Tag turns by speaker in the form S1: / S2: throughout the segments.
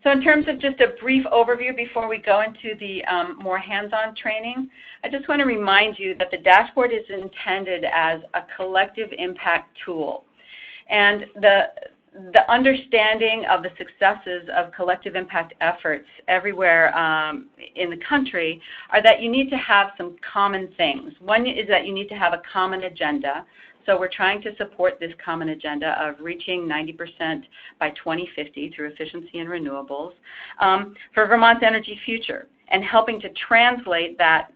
S1: So in terms of just a brief overview before we go into the more hands-on training, I just want to remind you that the dashboard is intended as a collective impact tool. And the understanding of the successes of collective impact efforts everywhere in the country are that you need to have some common things. One is that you need to have a common agenda. So we're trying to support this common agenda of reaching 90% by 2050 through efficiency and renewables for Vermont's energy future, and helping to translate that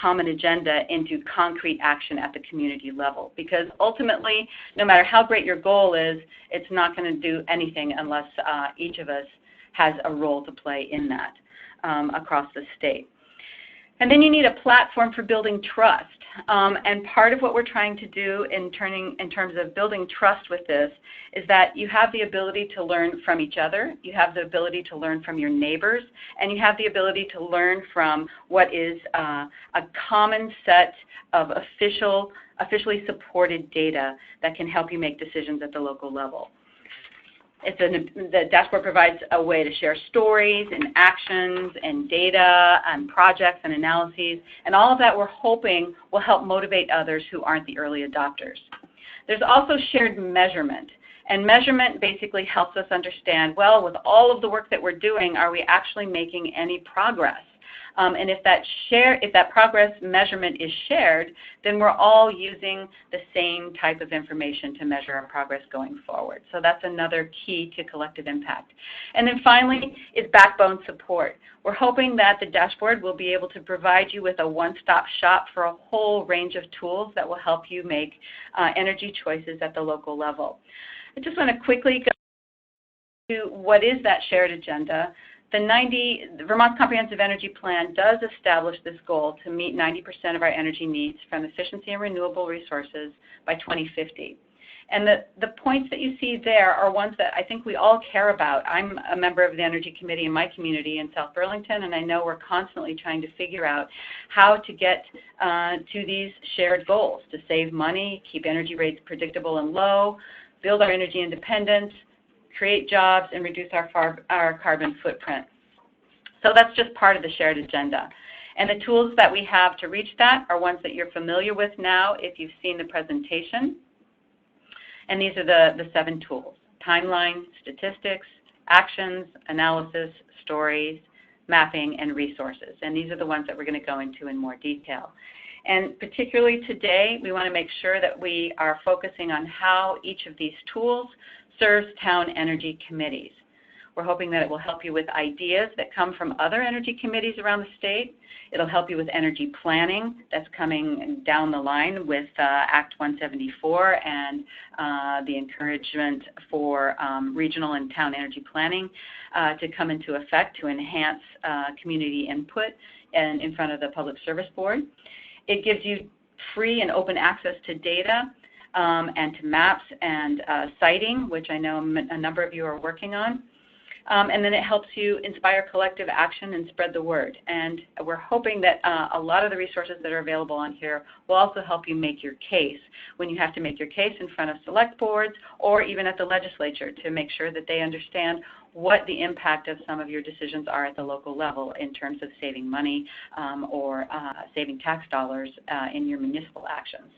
S1: common agenda into concrete action at the community level. Because ultimately, no matter how great your goal is, it's not going to do anything unless each of us has a role to play in that across the state. And then you need a platform for building trust. And part of what we're trying to do in terms of building trust with this is that you have the ability to learn from each other, you have the ability to learn from your neighbors, and you have the ability to learn from what is a common set of officially supported data that can help you make decisions at the local level. The dashboard provides a way to share stories and actions and data and projects and analyses, and all of that we're hoping will help motivate others who aren't the early adopters. There's also shared measurement, and measurement basically helps us understand, well, with all of the work that we're doing, are we actually making any progress? And if that progress measurement is shared, then we're all using the same type of information to measure our progress going forward. So that's another key to collective impact. And then finally is backbone support. We're hoping that the dashboard will be able to provide you with a one-stop shop for a whole range of tools that will help you make energy choices at the local level. I just want to quickly go to what is that shared agenda. The Vermont's Comprehensive Energy Plan does establish this goal to meet 90% of our energy needs from efficiency and renewable resources by 2050. And the points that you see there are ones that I think we all care about. I'm a member of the Energy Committee in my community in South Burlington, and I know we're constantly trying to figure out how to get to these shared goals, to save money, keep energy rates predictable and low, build our energy independence, create jobs, and reduce our carbon footprint. So that's just part of the shared agenda. And the tools that we have to reach that are ones that you're familiar with now if you've seen the presentation. And these are the 7 tools: timeline, statistics, actions, analysis, stories, mapping, and resources. And these are the ones that we're going to go into in more detail. And particularly today, we want to make sure that we are focusing on how each of these tools serves town energy committees. We're hoping that it will help you with ideas that come from other energy committees around the state. It'll help you with energy planning that's coming down the line with Act 174 and the encouragement for regional and town energy planning to come into effect to enhance community input and in front of the Public Service Board. It gives you free and open access to data and to maps and citing, which I know a number of you are working on. And then it helps you inspire collective action and spread the word. And we're hoping that a lot of the resources that are available on here will also help you make your case when you have to make your case in front of select boards or even at the legislature to make sure that they understand what the impact of some of your decisions are at the local level in terms of saving money or saving tax dollars in your municipal actions.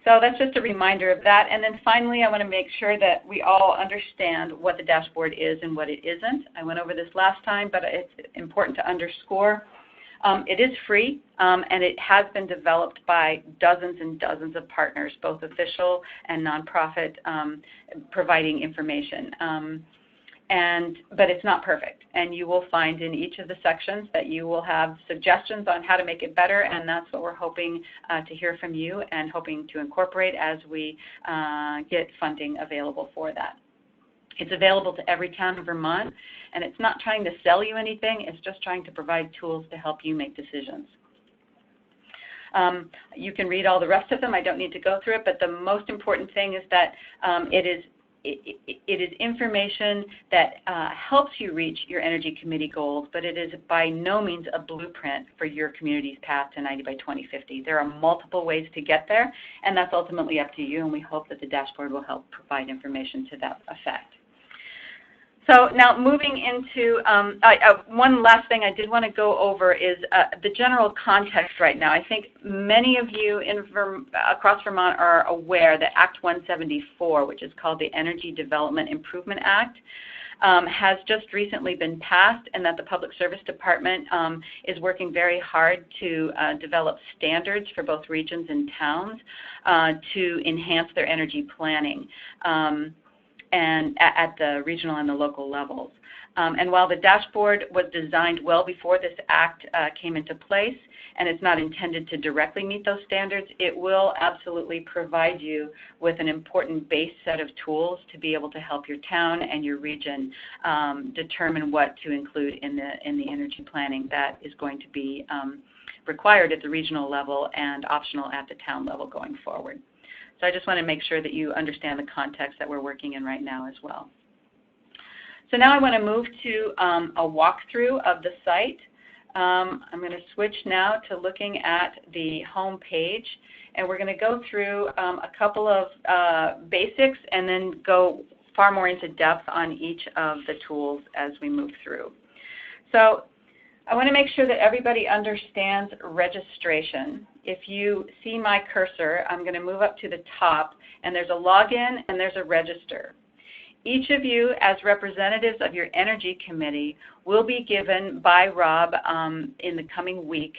S1: So that's just a reminder of that. And then finally, I want to make sure that we all understand what the dashboard is and what it isn't. I went over this last time, but it's important to underscore. It is free, and it has been developed by dozens and dozens of partners, both official and nonprofit, providing information. But it's not perfect, and you will find in each of the sections that you will have suggestions on how to make it better, and that's what we're hoping to hear from you and hoping to incorporate as we get funding available for that. It's available to every town in Vermont, and it's not trying to sell you anything, it's just trying to provide tools to help you make decisions. You can read all the rest of them, I don't need to go through it, but the most important thing is that it is information that helps you reach your Energy Committee goals, but it is by no means a blueprint for your community's path to 90 by 2050. There are multiple ways to get there, and that's ultimately up to you, and we hope that the dashboard will help provide information to that effect. So So now moving into, one last thing I did want to go over is the general context right now. I think many of you across Vermont are aware that Act 174, which is called the Energy Development Improvement Act, has just recently been passed, and that the Public Service Department is working very hard to develop standards for both regions and towns to enhance their energy planning. And at the regional and the local levels. And while the dashboard was designed well before this act came into place, and it's not intended to directly meet those standards, it will absolutely provide you with an important base set of tools to be able to help your town and your region determine what to include in the energy planning that is going to be required at the regional level and optional at the town level going forward. So I just want to make sure that you understand the context that we're working in right now as well. So now I want to move to a walkthrough of the site. I'm going to switch now to looking at the home page, and we're going to go through a couple of basics and then go far more into depth on each of the tools as we move through. So I want to make sure that everybody understands registration. If you see my cursor, I'm going to move up to the top, and there's a login and there's a register. Each of you, as representatives of your Energy Committee, will be given by Rob in the coming week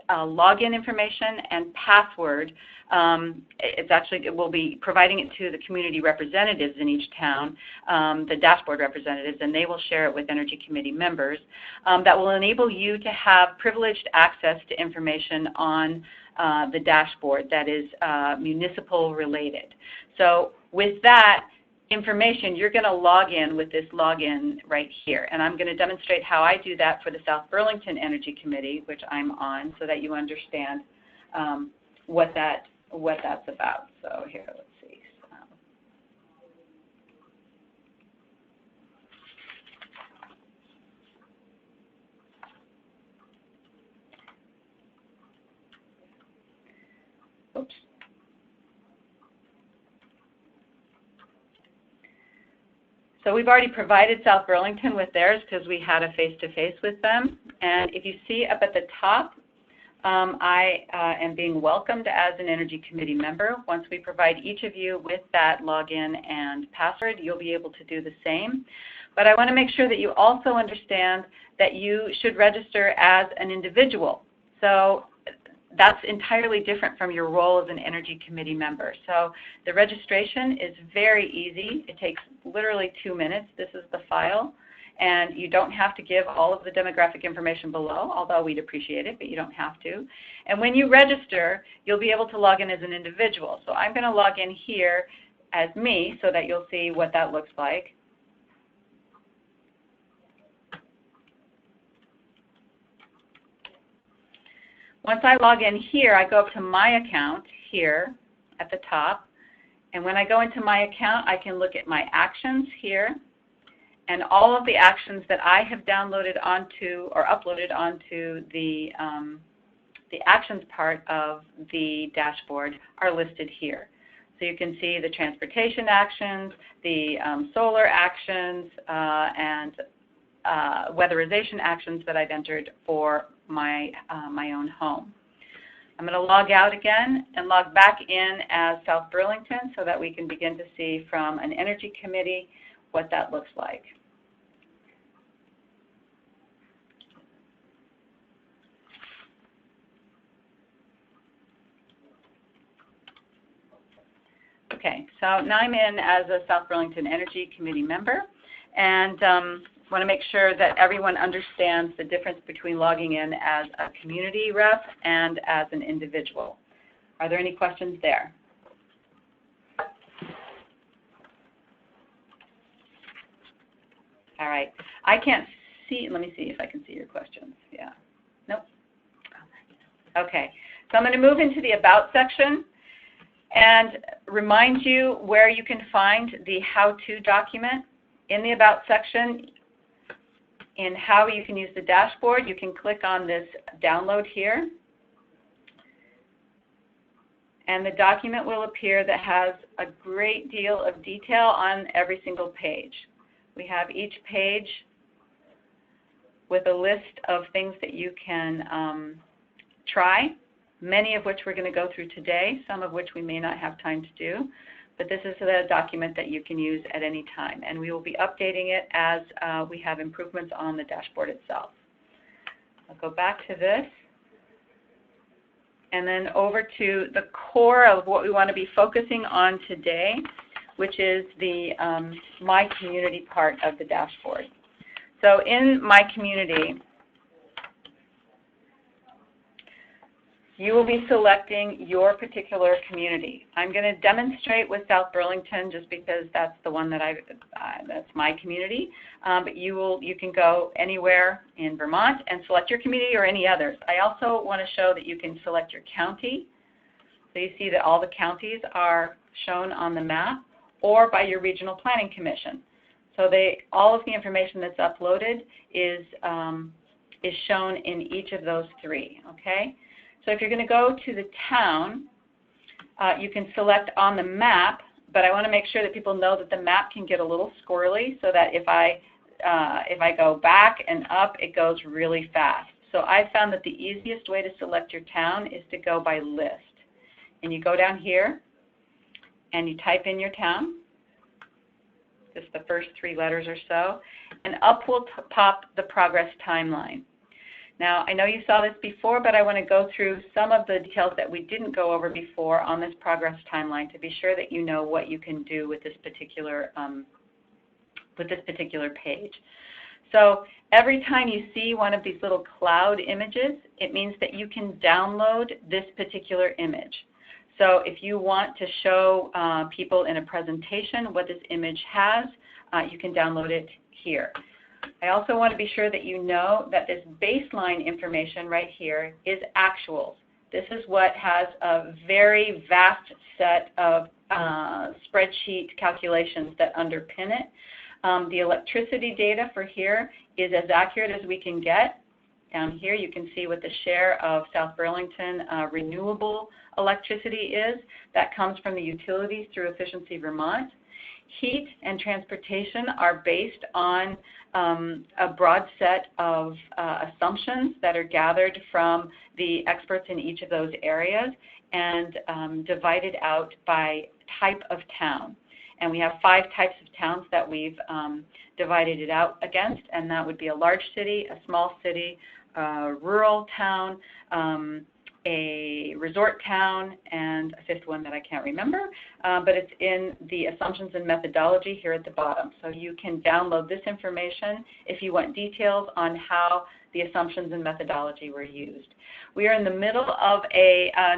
S1: login information and password. It will be providing it to the community representatives in each town, the dashboard representatives, and they will share it with Energy Committee members. That will enable you to have privileged access to information on the dashboard that is municipal related. So with that information, you're going to log in with this login right here. And I'm going to demonstrate how I do that for the South Burlington Energy Committee, which I'm on, so that you understand what that's about. So here, let's see. Oops. So we've already provided South Burlington with theirs because we had a face-to-face with them. And if you see up at the top, I am being welcomed as an Energy Committee member. Once we provide each of you with that login and password, you'll be able to do the same. But I want to make sure that you also understand that you should register as an individual. So that's entirely different from your role as an Energy Committee member. So the registration is very easy. It takes literally 2 minutes. This is the file. And you don't have to give all of the demographic information below, although we'd appreciate it, but you don't have to. And when you register, you'll be able to log in as an individual. So I'm going to log in here as me so that you'll see what that looks like. Once I log in here, I go up to my account here at the top. And when I go into my account, I can look at my actions here and all of the actions that I have downloaded onto or uploaded onto the actions part of the dashboard are listed here. So you can see the transportation actions, the solar actions, and weatherization actions that I've entered for my own home. I'm going to log out again and log back in as South Burlington so that we can begin to see from an Energy Committee what that looks like. Okay, so now I'm in as a South Burlington Energy Committee member, and want to make sure that everyone understands the difference between logging in as a community rep and as an individual. Are there any questions there? All right. I can't see. Let me see if I can see your questions. Yeah. Nope. Okay. So I'm going to move into the About section and remind you where you can find the how-to document. In the About section, in how you can use the dashboard, you can click on this download here. And the document will appear that has a great deal of detail on every single page. We have each page with a list of things that you can try, many of which we're going to go through today, some of which we may not have time to do. But this is a document that you can use at any time, and we will be updating it as we have improvements on the dashboard itself. I'll go back to this, and then over to the core of what we want to be focusing on today, which is the My Community part of the dashboard. So in My Community, you will be selecting your particular community. I'm going to demonstrate with South Burlington just because that's the one that that's my community. But you can go anywhere in Vermont and select your community or any others. I also want to show that you can select your county. So you see that all the counties are shown on the map, or by your regional planning commission. So all of the information that's uploaded is shown in each of those three, okay? So if you're going to go to the town, you can select on the map, but I want to make sure that people know that the map can get a little squirrely so that if I go back and up, it goes really fast. So I found that the easiest way to select your town is to go by list. And you go down here and you type in your town, just the first 3 letters or so, and up will pop the progress timeline. Now, I know you saw this before, but I want to go through some of the details that we didn't go over before on this progress timeline to be sure that you know what you can do with this particular page. So every time you see one of these little cloud images, it means that you can download this particular image. So if you want to show people in a presentation what this image has, you can download it here. I also want to be sure that you know that this baseline information right here is actuals. This is what has a very vast set of spreadsheet calculations that underpin it. The electricity data for here is as accurate as we can get. Down here you can see what the share of South Burlington renewable electricity is. That comes from the utilities through Efficiency Vermont. Heat and transportation are based on a broad set of assumptions that are gathered from the experts in each of those areas and divided out by type of town. And we have 5 types of towns that we've divided it out against, and that would be a large city, a small city, a rural town, a resort town, and a 5th one that I can't remember, but it's in the assumptions and methodology here at the bottom. So you can download this information if you want details on how the assumptions and methodology were used. We are in the middle of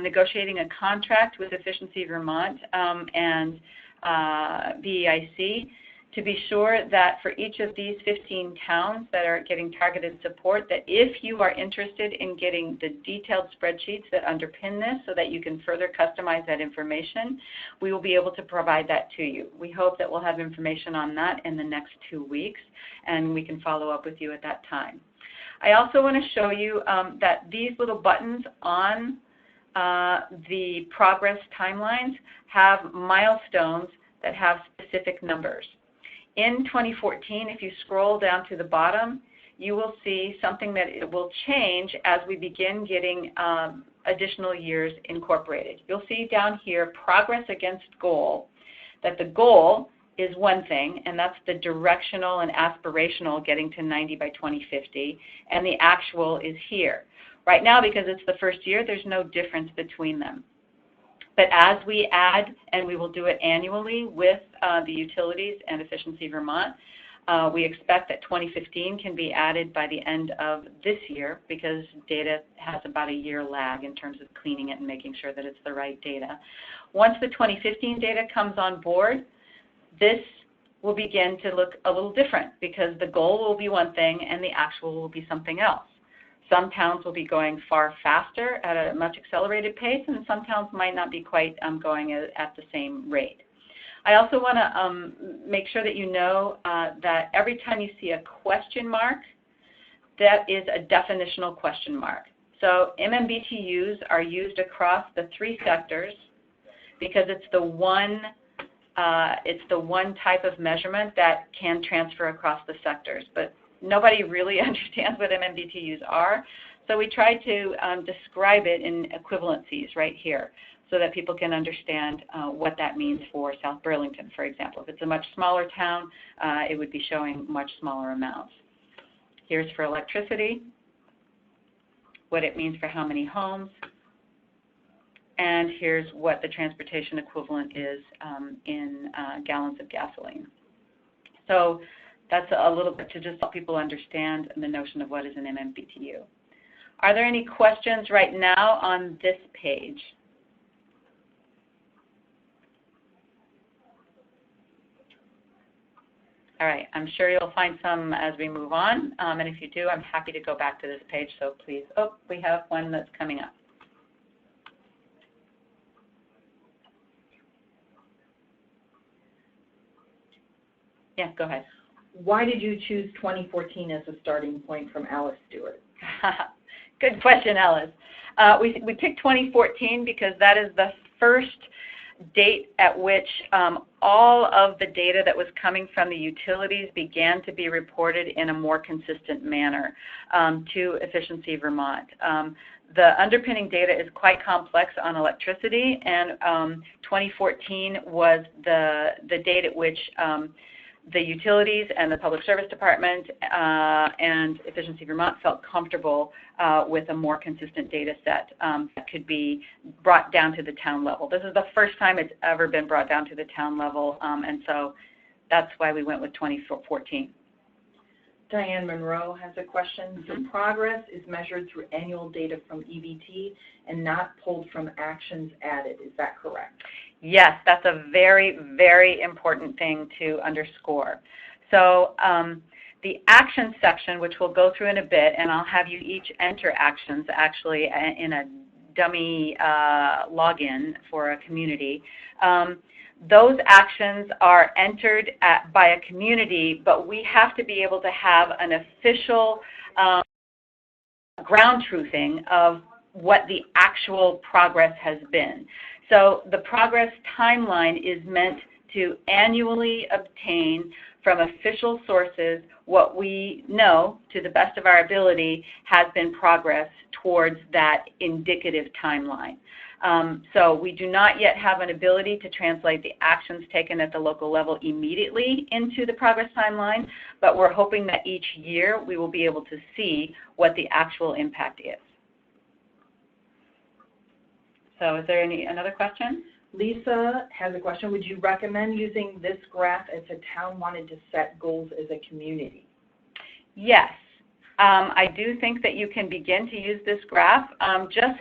S1: negotiating a contract with Efficiency Vermont and BEIC to be sure that for each of these 15 towns that are getting targeted support, that if you are interested in getting the detailed spreadsheets that underpin this so that you can further customize that information, we will be able to provide that to you. We hope that we'll have information on that in the next 2 weeks, and we can follow up with you at that time. I also want to show you that these little buttons on the progress timelines have milestones that have specific numbers. In 2014, if you scroll down to the bottom, you will see something that it will change as we begin getting additional years incorporated. You'll see down here, progress against goal, that the goal is one thing, and that's the directional and aspirational getting to 90 by 2050, and the actual is here. Right now, because it's the first year, there's no difference between them. But as we add, and we will do it annually with the utilities and Efficiency Vermont, we expect that 2015 can be added by the end of this year because data has about a year lag in terms of cleaning it and making sure that it's the right data. Once the 2015 data comes on board, this will begin to look a little different because the goal will be one thing and the actual will be something else. Some towns will be going far faster at a much accelerated pace, and some towns might not be quite going at the same rate. I also want to make sure that you know that every time you see a question mark, that is a definitional question mark. So MMBTUs are used across the 3 sectors because it's the one It's the one type of measurement that can transfer across the sectors, but nobody really understands what MMBTUs are. So we try to describe it in equivalencies right here so that people can understand what that means for South Burlington, for example. If it's a much smaller town, it would be showing much smaller amounts. Here's for electricity, what it means for how many homes, and here's what the transportation equivalent is in gallons of gasoline. So that's a little bit to just help people understand the notion of what is an MMBTU. Are there any questions right now on this page? All right, I'm sure you'll find some as we move on, and if you do, I'm happy to go back to this page, so please. Oh, we have one that's coming up. Yeah, go ahead.
S2: Why did you choose 2014 as a starting point from Alice Stewart?
S1: Good question, Alice. We picked 2014 because that is the first date at which all of the data that was coming from the utilities began to be reported in a more consistent manner to Efficiency Vermont. The underpinning data is quite complex on electricity, and 2014 was the date at which the utilities and the Public Service Department and Efficiency Vermont felt comfortable with a more consistent data set that could be brought down to the town level. This is the first time it's ever been brought down to the town level, and so that's why we went with 2014.
S2: Diane Monroe has a question.
S1: Mm-hmm.
S2: So progress is measured through annual data from EVT and not pulled from actions added. Is that correct?
S1: Yes, that's a very, very important thing to underscore. So the action section, which we'll go through in a bit, and I'll have you each enter actions actually in a dummy login for a community. Those actions are entered by a community, but we have to be able to have an official ground truthing of what the actual progress has been. So the progress timeline is meant to annually obtain from official sources what we know, to the best of our ability, has been progress towards that indicative timeline. So we do not yet have an ability to translate the actions taken at the local level immediately into the progress timeline, but we're hoping that each year we will be able to see what the actual impact is. So is there another question?
S2: Lisa has a question. Would you recommend using this graph if a town wanted to set goals as a community?
S1: Yes. I do think that you can begin to use this graph. Just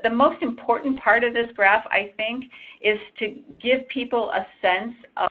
S1: the most important part of this graph, I think, is to give people a sense of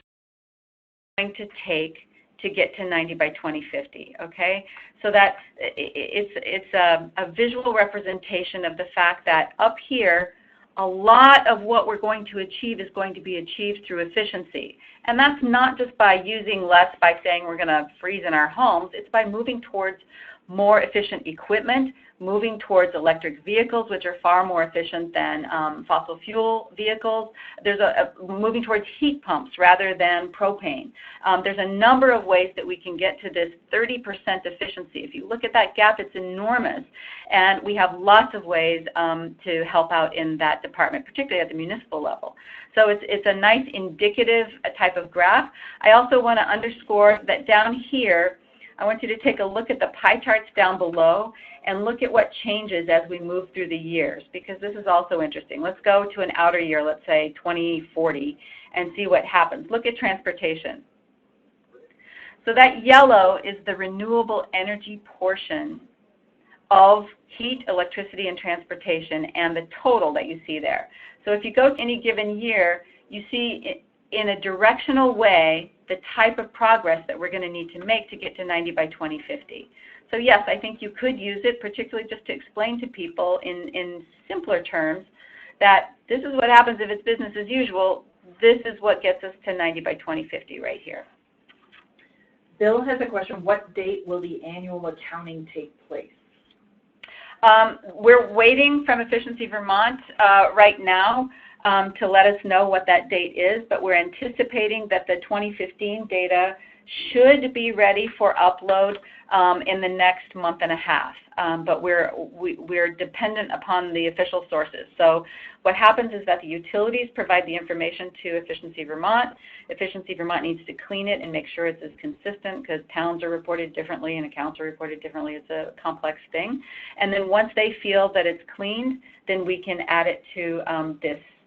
S1: what it's going to take to get to 90 by 2050, okay? So that it's a visual representation of the fact that up here, a lot of what we're going to achieve is going to be achieved through efficiency. And that's not just by using less, by saying we're going to freeze in our homes. It's by moving towards more efficient equipment, moving towards electric vehicles, which are far more efficient than fossil fuel vehicles. There's moving towards heat pumps rather than propane. There's a number of ways that we can get to this 30% efficiency. If you look at that gap, it's enormous. And we have lots of ways to help out in that department, particularly at the municipal level. So it's a nice indicative type of graph. I also want to underscore that down here, I want you to take a look at the pie charts down below and look at what changes as we move through the years, because this is also interesting. Let's go to an outer year, let's say 2040, and see what happens. Look at transportation. So that yellow is the renewable energy portion of heat, electricity, and transportation, and the total that you see there. So if you go to any given year, you see in a directional way the type of progress that we're going to need to make to get to 90 by 2050. So yes, I think you could use it, particularly just to explain to people in simpler terms that this is what happens if it's business as usual. This is what gets us to 90 by 2050 right here.
S2: Bill has a question. What date will the annual accounting take place?
S1: We're waiting from Efficiency Vermont right now. to let us know what that date is, but we're anticipating that the 2015 data should be ready for upload in the next month and a half. But we're dependent upon the official sources. So what happens is that the utilities provide the information to Efficiency Vermont. Efficiency Vermont needs to clean it and make sure it's as consistent, because towns are reported differently and accounts are reported differently. It's a complex thing. And then once they feel that it's cleaned, then we can add it to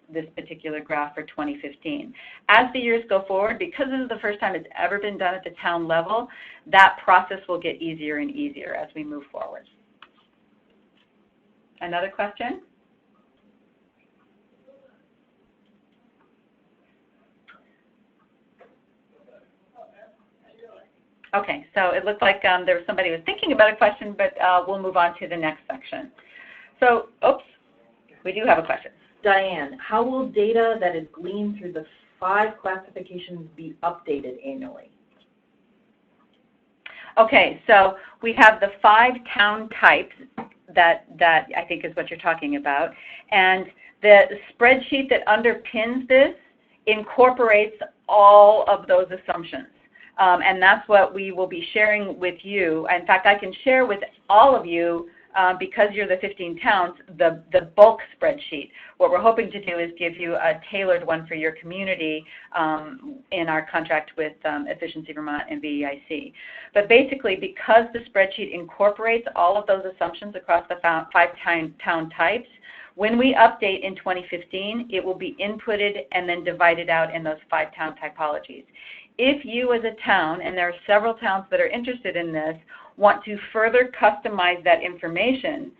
S1: this particular graph for 2015. As the years go forward, because this is the first time it's ever been done at the town level, that process will get easier and easier as we move forward. Another question? Okay, so it looked like there was somebody who was thinking about a question, but we'll move on to the next section. So, oops, we do have a question.
S2: Diane, how will data that is gleaned through the 5 classifications be updated annually?
S1: Okay, so we have the 5 town types that I think is what you're talking about, and the spreadsheet that underpins this incorporates all of those assumptions. And that's what we will be sharing with you. In fact, I can share with all of you, because you're the 15 towns, the bulk spreadsheet. What we're hoping to do is give you a tailored one for your community in our contract with Efficiency Vermont and VEIC. But basically, because the spreadsheet incorporates all of those assumptions across the 5 town types, when we update in 2015, it will be inputted and then divided out in those 5 town typologies. If you as a town, and there are several towns that are interested in this, want to further customize that information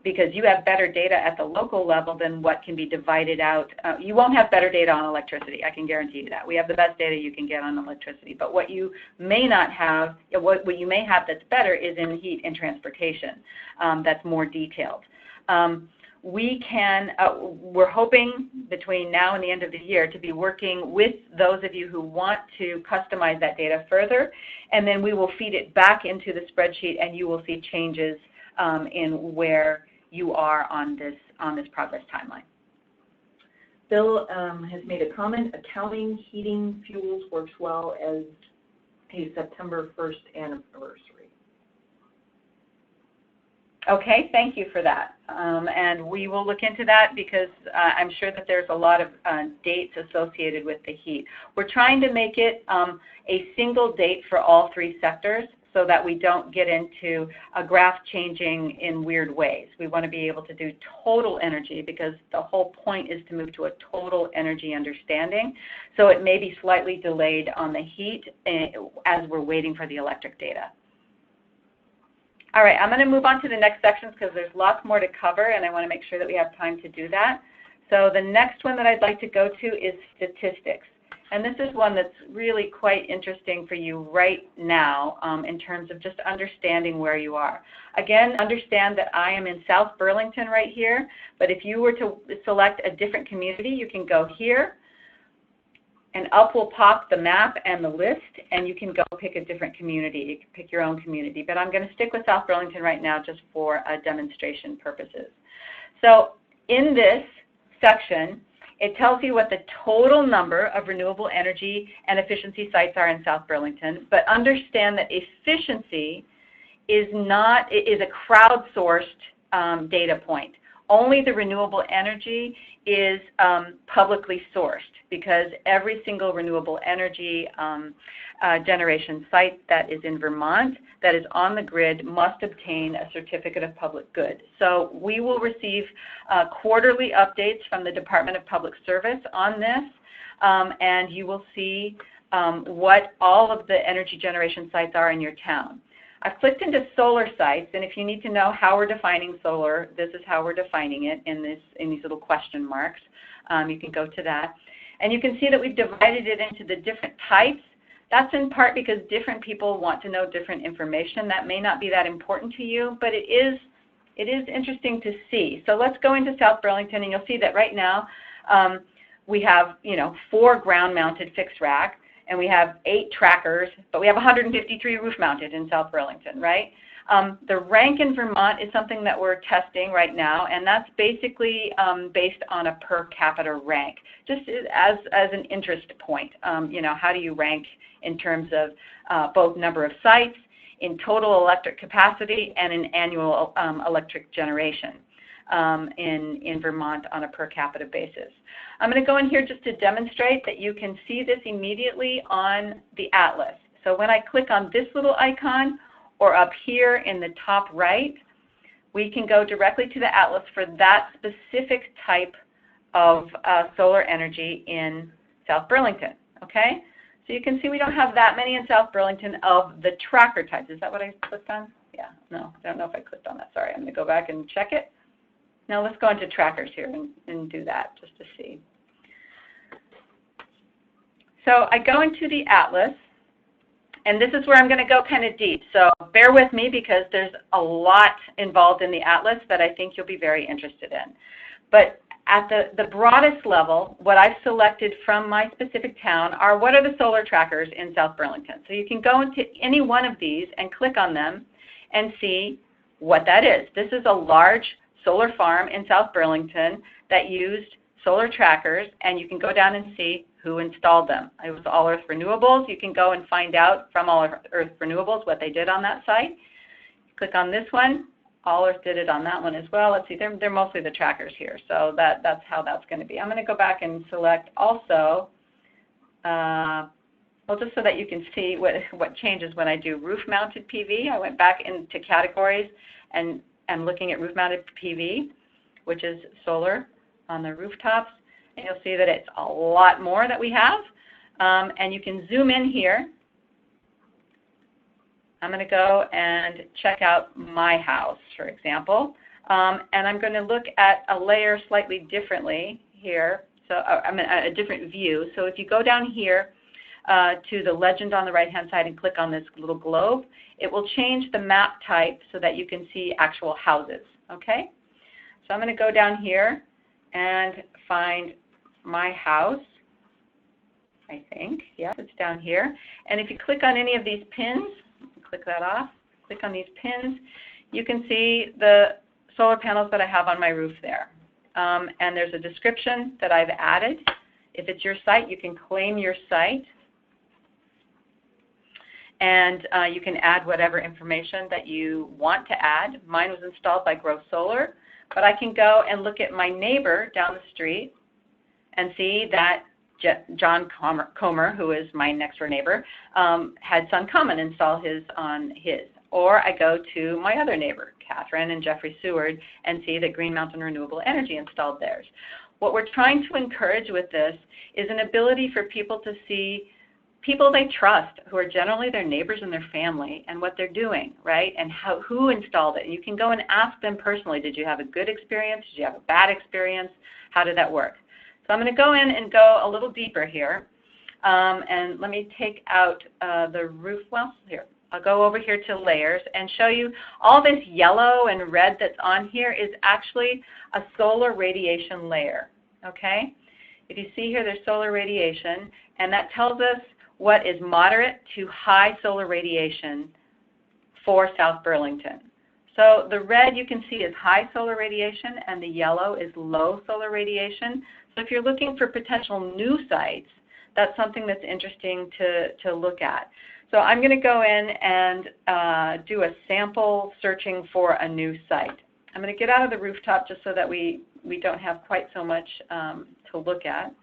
S1: because you have better data at the local level than what can be divided out. You won't have better data on electricity, I can guarantee you that. We have the best data you can get on electricity. But what you may not have, what you may have that's better is in heat and transportation, that's more detailed. We're hoping between now and the end of the year to be working with those of you who want to customize that data further, and then we will feed it back into the spreadsheet and you will see changes in where you are on this progress timeline.
S2: Bill has made a comment, accounting heating fuels works well as a September 1st anniversary.
S1: Okay, thank you for that. And we will look into that because I'm sure that there's a lot of dates associated with the heat. We're trying to make it a single date for all 3 sectors so that we don't get into a graph changing in weird ways. We want to be able to do total energy because the whole point is to move to a total energy understanding. So it may be slightly delayed on the heat as we're waiting for the electric data. All right, I'm going to move on to the next sections because there's lots more to cover and I want to make sure that we have time to do that. So the next one that I'd like to go to is statistics. And this is one that's really quite interesting for you right now in terms of just understanding where you are. Again, understand that I am in South Burlington right here, but if you were to select a different community, you can go here, and up will pop the map and the list, and you can go pick a different community. You can pick your own community, but I'm going to stick with South Burlington right now just for demonstration purposes. So in this section, it tells you what the total number of renewable energy and efficiency sites are in South Burlington, but understand that efficiency is a crowdsourced data point. Only the renewable energy is publicly sourced because every single renewable energy generation site that is in Vermont that is on the grid must obtain a certificate of public good. So we will receive quarterly updates from the Department of Public Service on this, and you will see what all of the energy generation sites are in your town. I've clicked into solar sites, and if you need to know how we're defining solar, this is how we're defining it in these little question marks. You can go to that. And you can see that we've divided it into the different types. That's in part because different people want to know different information. That may not be that important to you, but it is interesting to see. So let's go into South Burlington, and you'll see that right now we have 4 ground-mounted fixed rack, and we have 8 trackers, but we have 153 roof-mounted in South Burlington, right? The rank in Vermont is something that we're testing right now, and that's basically based on a per capita rank, just as an interest point. You know, how do you rank in terms of both number of sites, in total electric capacity, and in annual electric generation in Vermont on a per capita basis. I'm going to go in here just to demonstrate that you can see this immediately on the atlas. So when I click on this little icon, or up here in the top right, we can go directly to the atlas for that specific type of solar energy in South Burlington, okay? So you can see we don't have that many in South Burlington of the tracker types. Is that what I clicked on? Yeah, no, I don't know if I clicked on that. Sorry, I'm going to go back and check it. Now let's go into trackers here and do that just to see. So I go into the atlas, and this is where I'm going to go kind of deep. So bear with me because there's a lot involved in the atlas that I think you'll be very interested in. But at the broadest level, what I've selected from my specific town are what are the solar trackers in South Burlington. So you can go into any one of these and click on them and see what that is. This is a large solar farm in South Burlington that used solar trackers, and you can go down and see who installed them. It was All Earth Renewables. You can go and find out from All Earth Renewables what they did on that site. Click on this one. All Earth did it on that one as well. Let's see, they're mostly the trackers here, so that's how that's going to be. I'm going to go back and select also, well, just so that you can see what changes when I do roof-mounted PV. I went back into categories and I'm looking at roof-mounted PV, which is solar on the rooftops, and you'll see that it's a lot more that we have. And you can zoom in here. I'm going to go and check out my house, for example, and I'm going to look at a layer slightly differently here, so I'm in a different view. So if you go down here to the legend on the right-hand side and click on this little globe, it will change the map type so that you can see actual houses, okay? So I'm going to go down here and find my house, I think. Yes, it's down here. And if you click on any of these pins, click that off, click on these pins, you can see the solar panels that I have on my roof there. And there's a description that I've added. If it's your site, you can claim your site. And you can add whatever information that you want to add. Mine was installed by Grow Solar, but I can go and look at my neighbor down the street and see that John Comer, who is my next door neighbor, had SunCommon install his on his. Or I go to my other neighbor, Catherine and Jeffrey Seward, and see that Green Mountain Renewable Energy installed theirs. What we're trying to encourage with this is an ability for people to see people they trust, who are generally their neighbors and their family, and what they're doing, right? And who installed it. And you can go and ask them personally, did you have a good experience? Did you have a bad experience? How did that work? So I'm going to go in and go a little deeper here. And let me take out the roof. Well, here. I'll go over here to layers and show you all this yellow and red that's on here is actually a solar radiation layer, okay? If you see here, there's solar radiation, and that tells us what is moderate to high solar radiation for South Burlington. So the red you can see is high solar radiation, and the yellow is low solar radiation. So if you're looking for potential new sites, that's something that's interesting to look at. So I'm going to go in and do a sample searching for a new site. I'm going to get out of the rooftop just so that we don't have quite so much to look at.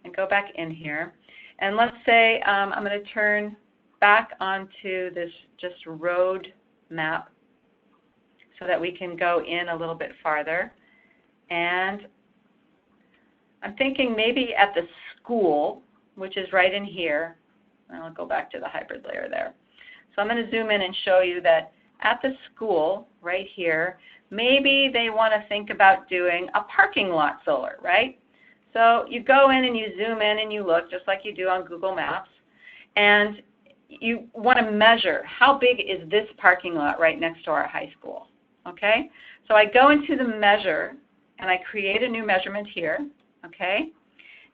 S1: And go back in here. And let's say I'm going to turn back onto this just road map so that we can go in a little bit farther. And I'm thinking maybe at the school, which is right in here. I'll go back to the hybrid layer there. So I'm going to zoom in and show you that at the school right here, maybe they want to think about doing a parking lot solar, right? So you go in and you zoom in and you look just like you do on Google Maps, and you want to measure how big is this parking lot right next to our high school, okay? So I go into the measure and I create a new measurement here, okay?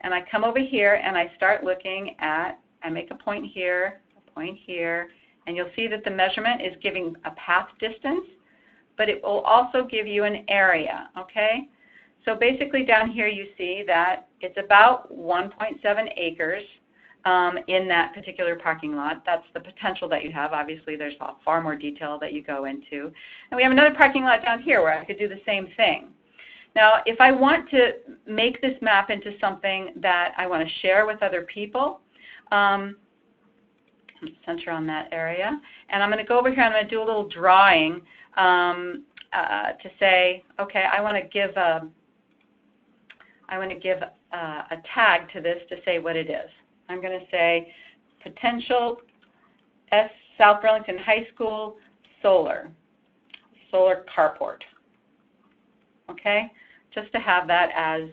S1: And I come over here and I start looking at, I make a point here, And you'll see that the measurement is giving a path distance, but it will also give you an area, okay? So basically down here you see that it's about 1.7 acres in that particular parking lot. That's the potential that you have. Obviously, there's far more detail that you go into. And we have another parking lot down here where I could do the same thing. Now, if I want to make this map into something that I want to share with other people, center on that area, and I'm going to go over here and I'm going to do a little drawing to say, okay, I want to give a tag to this to say what it is. I'm going to say potential South Burlington High School solar carport. Okay, just to have that as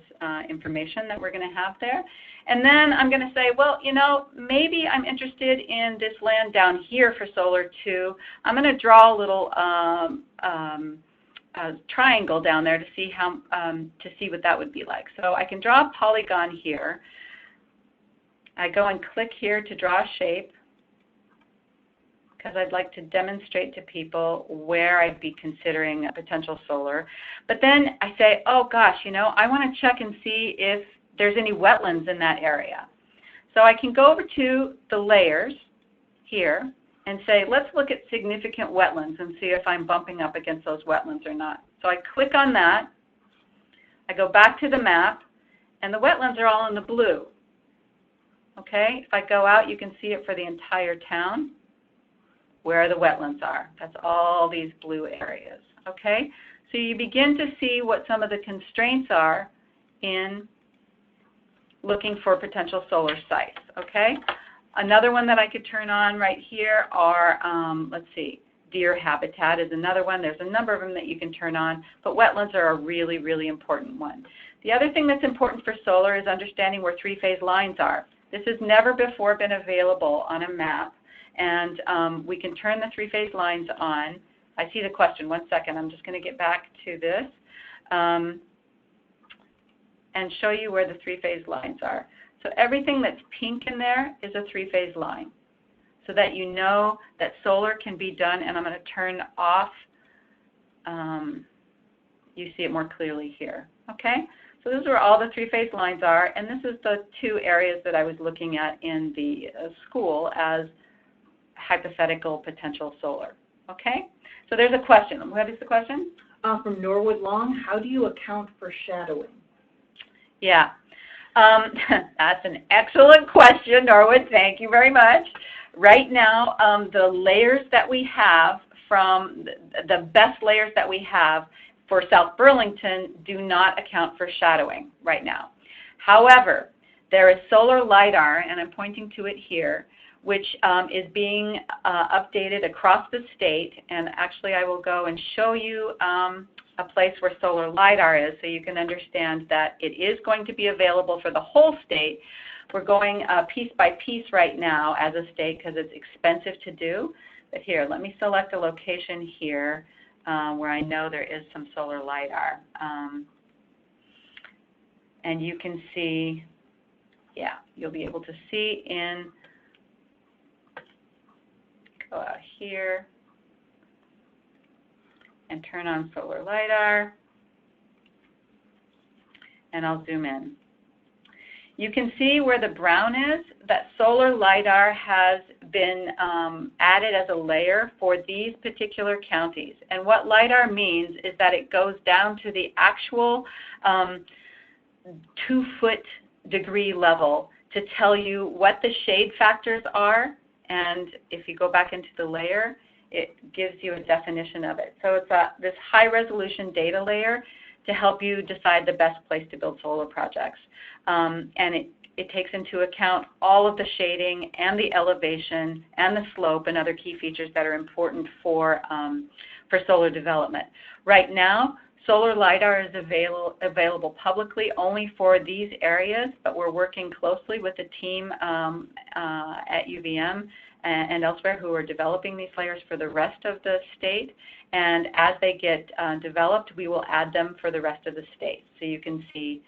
S1: information that we're going to have there. And then I'm going to say, well, you know, maybe I'm interested in this land down here for solar too. I'm going to draw a little triangle down there to see how to see what that would be like. So I can draw a polygon here. I go and click here to draw a shape because I'd like to demonstrate to people where I'd be considering a potential solar. But then I say, oh gosh, you know, I want to check and see if there's any wetlands in that area. So I can go over to the layers here and say, let's look at significant wetlands and see if I'm bumping up against those wetlands or not. So I click on that. I go back to the map, and the wetlands are all in the blue. Okay, if I go out, you can see it for the entire town, where the wetlands are. That's all these blue areas. Okay, so you begin to see what some of the constraints are in looking for potential solar sites. Okay, another one that I could turn on right here are, let's see, deer habitat is another one. There's a number of them that you can turn on, but wetlands are a really, really important one. The other thing that's important for solar is understanding where three-phase lines are. This has never before been available on a map, and we can turn the three-phase lines on. I see the question. One second. I'm just going to get back to this and show you where the three-phase lines are. So everything that's pink in there is a three-phase line, so that you know that solar can be done. And I'm going to turn off. You see it more clearly here. Okay? So those are all the three-phase lines are, and this is the two areas that I was looking at in the school as hypothetical potential solar. Okay? So there's a question. What is the question?
S2: From Norwood Long, how do you account for shadowing?
S1: Yeah, that's an excellent question, Norwood. Thank you very much. Right now, the layers that we have from the best layers that we have for South Burlington do not account for shadowing right now. However, there is solar Lidar, and I'm pointing to it here, which is being updated across the state. And actually, I will go and show you a place where solar Lidar is so you can understand that it is going to be available for the whole state. We're going piece by piece right now as a state because it's expensive to do. But here, let me select a location here where I know there is some solar Lidar. And you can see, yeah, you'll be able to see in, go out here and turn on solar Lidar, and I'll zoom in. You can see where the brown is, that solar Lidar has been added as a layer for these particular counties. And what Lidar means is that it goes down to the actual 2-foot degree level to tell you what the shade factors are. And if you go back into the layer, it gives you a definition of it. So it's this high-resolution data layer to help you decide the best place to build solar projects. And it takes into account all of the shading and the elevation and the slope and other key features that are important for solar development. Right now, solar Lidar is available publicly only for these areas, but we're working closely with the team at UVM and elsewhere who are developing these layers for the rest of the state. And as they get developed, we will add them for the rest of the state. So you can see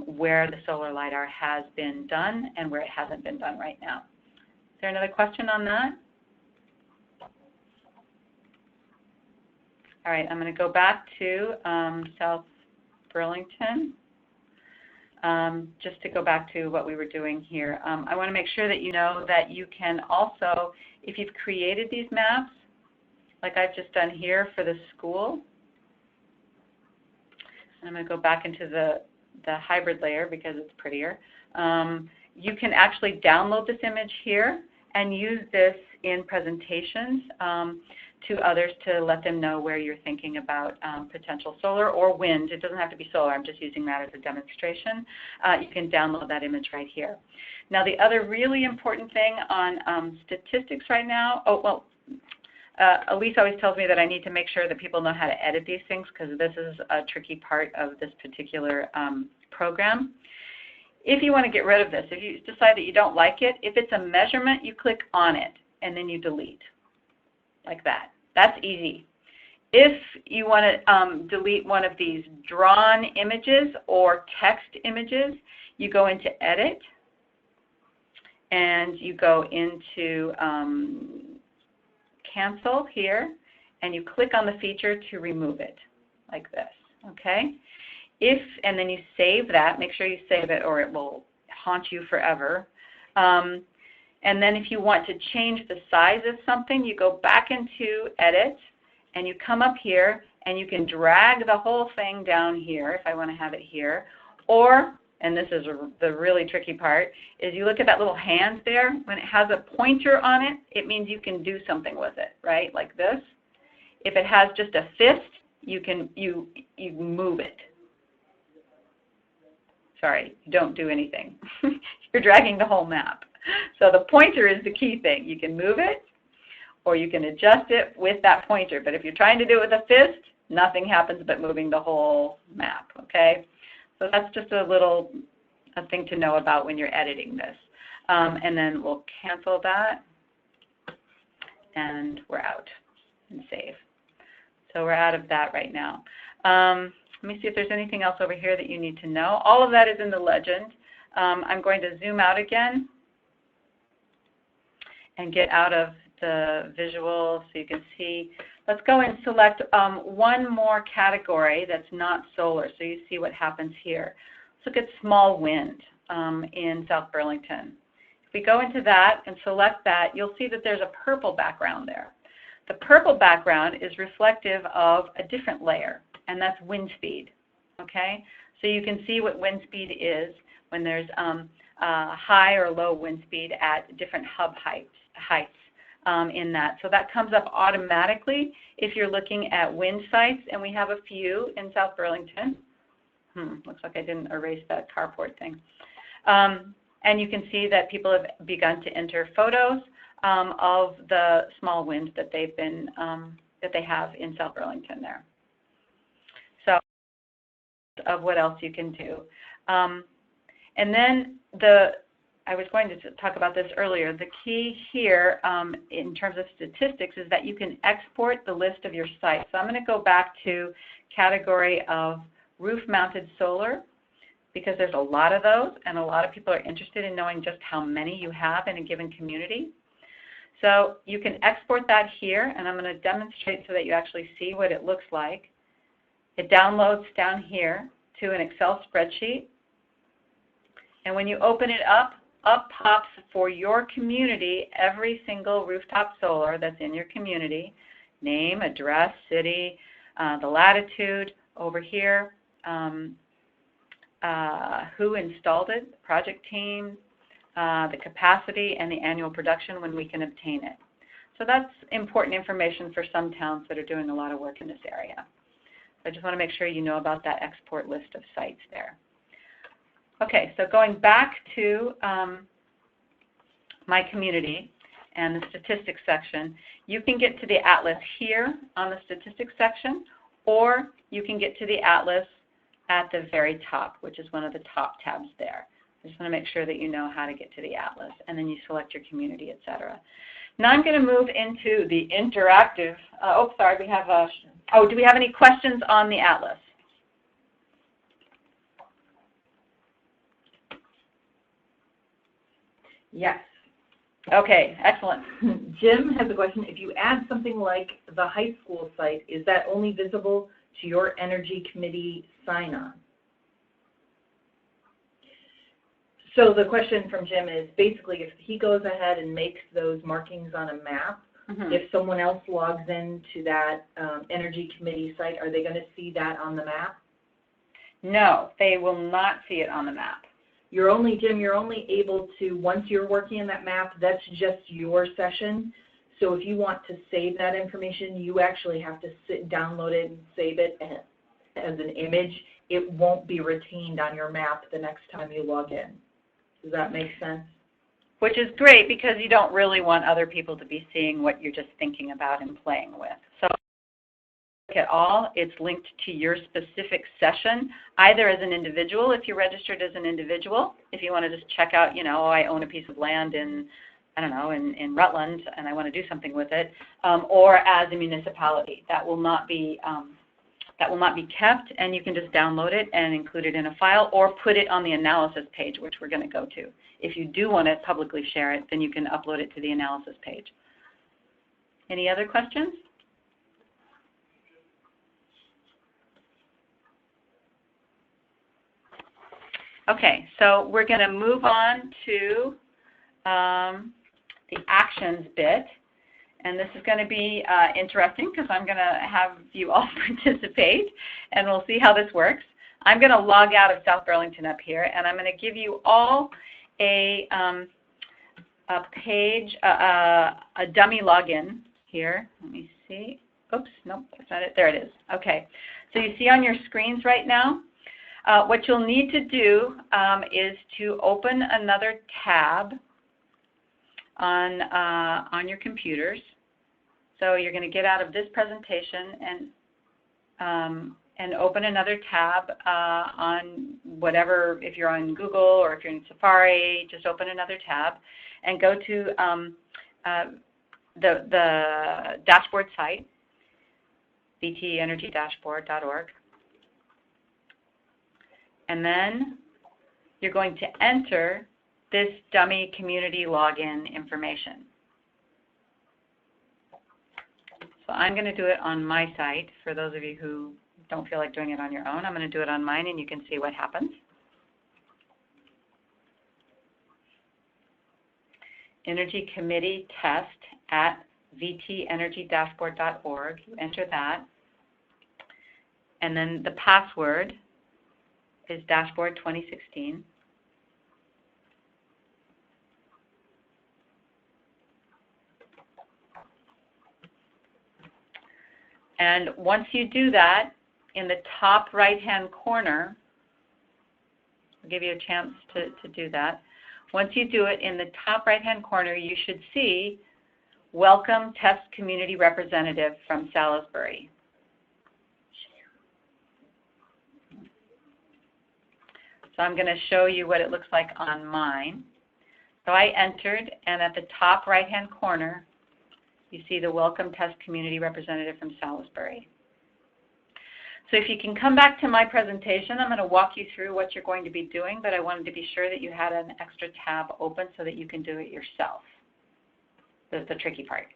S1: where the solar Lidar has been done and where it hasn't been done right now. Is there another question on that? All right, I'm going to go back to South Burlington. Just to go back to what we were doing here. I want to make sure that you know that you can also, if you've created these maps, like I've just done here for the school, and I'm going to go back into the hybrid layer because it's prettier. You can actually download this image here and use this in presentations to others to let them know where you're thinking about potential solar or wind. It doesn't have to be solar. I'm just using that as a demonstration. You can download that image right here. Now, the other really important thing on statistics right now, Elise always tells me that I need to make sure that people know how to edit these things because this is a tricky part of this particular program. If you want to get rid of this, if you decide that you don't like it, if it's a measurement, you click on it and then you delete, like that. That's easy. If you want to delete one of these drawn images or text images, you go into Edit and you go into Cancel here and you click on the feature to remove it, like this, okay? And then you save that, make sure you save it or it will haunt you forever. And then if you want to change the size of something, you go back into Edit and you come up here and you can drag the whole thing down here if I want to have it here. Or, and this is the really tricky part, is you look at that little hand there. When it has a pointer on it, it means you can do something with it, right? Like this. If it has just a fist, you move it. Sorry, don't do anything. You're dragging the whole map. So the pointer is the key thing. You can move it or you can adjust it with that pointer. But if you're trying to do it with a fist, nothing happens but moving the whole map, okay? So that's just a thing to know about when you're editing this. And then we'll cancel that and we're out and save. So we're out of that right now. Let me see if there's anything else over here that you need to know. All of that is in the legend. I'm going to zoom out again and get out of the visual so you can see. Let's go and select one more category that's not solar so you see what happens here. Let's look at small wind in South Burlington. If we go into that and select that, you'll see that there's a purple background there. The purple background is reflective of a different layer, and that's wind speed, okay? So you can see what wind speed is when there's high or low wind speed at different hub heights in that. So that comes up automatically if you're looking at wind sites, and we have a few in South Burlington. Looks like I didn't erase that carport thing. And you can see that people have begun to enter photos of the small wind that they've been that they have in South Burlington there. So of what else you can do. And then I was going to talk about this earlier. The key here in terms of statistics is that you can export the list of your sites. So I'm going to go back to category of roof-mounted solar because there's a lot of those and a lot of people are interested in knowing just how many you have in a given community. So you can export that here, and I'm going to demonstrate so that you actually see what it looks like. It downloads down here to an Excel spreadsheet. And when you open it up pops for your community every single rooftop solar that's in your community, name, address, city, the latitude over here, who installed it, the project team, the capacity, and the annual production when we can obtain it. So that's important information for some towns that are doing a lot of work in this area. So I just want to make sure you know about that export list of sites there. Okay, so going back to my community and the statistics section, you can get to the atlas here on the statistics section, or you can get to the atlas at the very top, which is one of the top tabs there. I just want to make sure that you know how to get to the atlas, and then you select your community, etc. Now I'm going to move into the interactive. We have a. Do we have any questions on the atlas?
S2: Yes.
S1: Okay, excellent.
S2: Jim has a question. If you add something like the high school site, is that only visible to your energy committee sign-on? So the question from Jim is basically if he goes ahead and makes those markings on a map, if someone else logs into that energy committee site, are they going to see that on the map?
S1: No, they will not see it on the map.
S2: Jim, you're only able to, once you're working in that map, that's just your session. So if you want to save that information, you actually have to download it and save it as an image. It won't be retained on your map the next time you log in. Does that make sense?
S1: Which is great because you don't really want other people to be seeing what you're just thinking about and playing with. So look at all, it's linked to your specific session, either as an individual if you're registered as an individual, if you want to just check out, you know, oh, I own a piece of land in, I don't know, in Rutland and I want to do something with it, or as a municipality. That will not be kept, and you can just download it and include it in a file or put it on the analysis page, which we're going to go to. If you do want to publicly share it, then you can upload it to the analysis page. Any other questions? Okay, so we're going to move on to the actions bit. And this is going to be interesting because I'm going to have you all participate, and we'll see how this works. I'm going to log out of South Burlington up here, and I'm going to give you all a page, a dummy login here. Let me see. Oops, nope, that's not it. There it is. Okay. So you see on your screens right now, what you'll need to do is to open another tab on your computers. So you're going to get out of this presentation and open another tab on whatever, if you're on Google or if you're in Safari, just open another tab and go to the dashboard site, vtenergydashboard.org. And then you're going to enter this dummy community login information. So I'm going to do it on my site. For those of you who don't feel like doing it on your own, I'm going to do it on mine, and you can see what happens. Energy Committee Test at vtenergydashboard.org. You enter that. And then the password is Dashboard 2016. And once you do that, in the top right-hand corner, I'll give you a chance to do that. Once you do it, in the top right-hand corner, you should see Welcome Test Community Representative from Salisbury. So I'm going to show you what it looks like on mine. So I entered, and at the top right-hand corner, you see the Welcome Test Community Representative from Salisbury. So if you can come back to my presentation, I'm going to walk you through what you're going to be doing, but I wanted to be sure that you had an extra tab open so that you can do it yourself. That's the tricky part.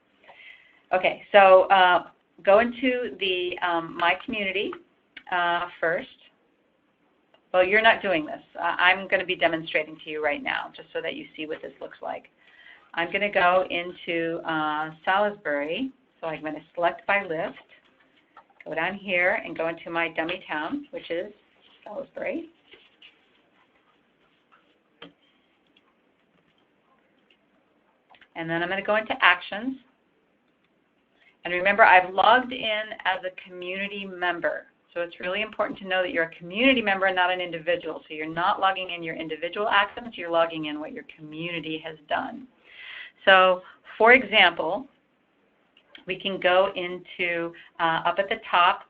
S1: Okay, so go into the My Community first. Well, you're not doing this. I'm going to be demonstrating to you right now, just so that you see what this looks like. I'm going to go into Salisbury, so I'm going to select by list, go down here and go into my dummy town, which is Salisbury. And then I'm going to go into Actions. And remember, I've logged in as a community member. So it's really important to know that you're a community member and not an individual. So you're not logging in your individual actions, you're logging in what your community has done. So, for example, we can go into, up at the top,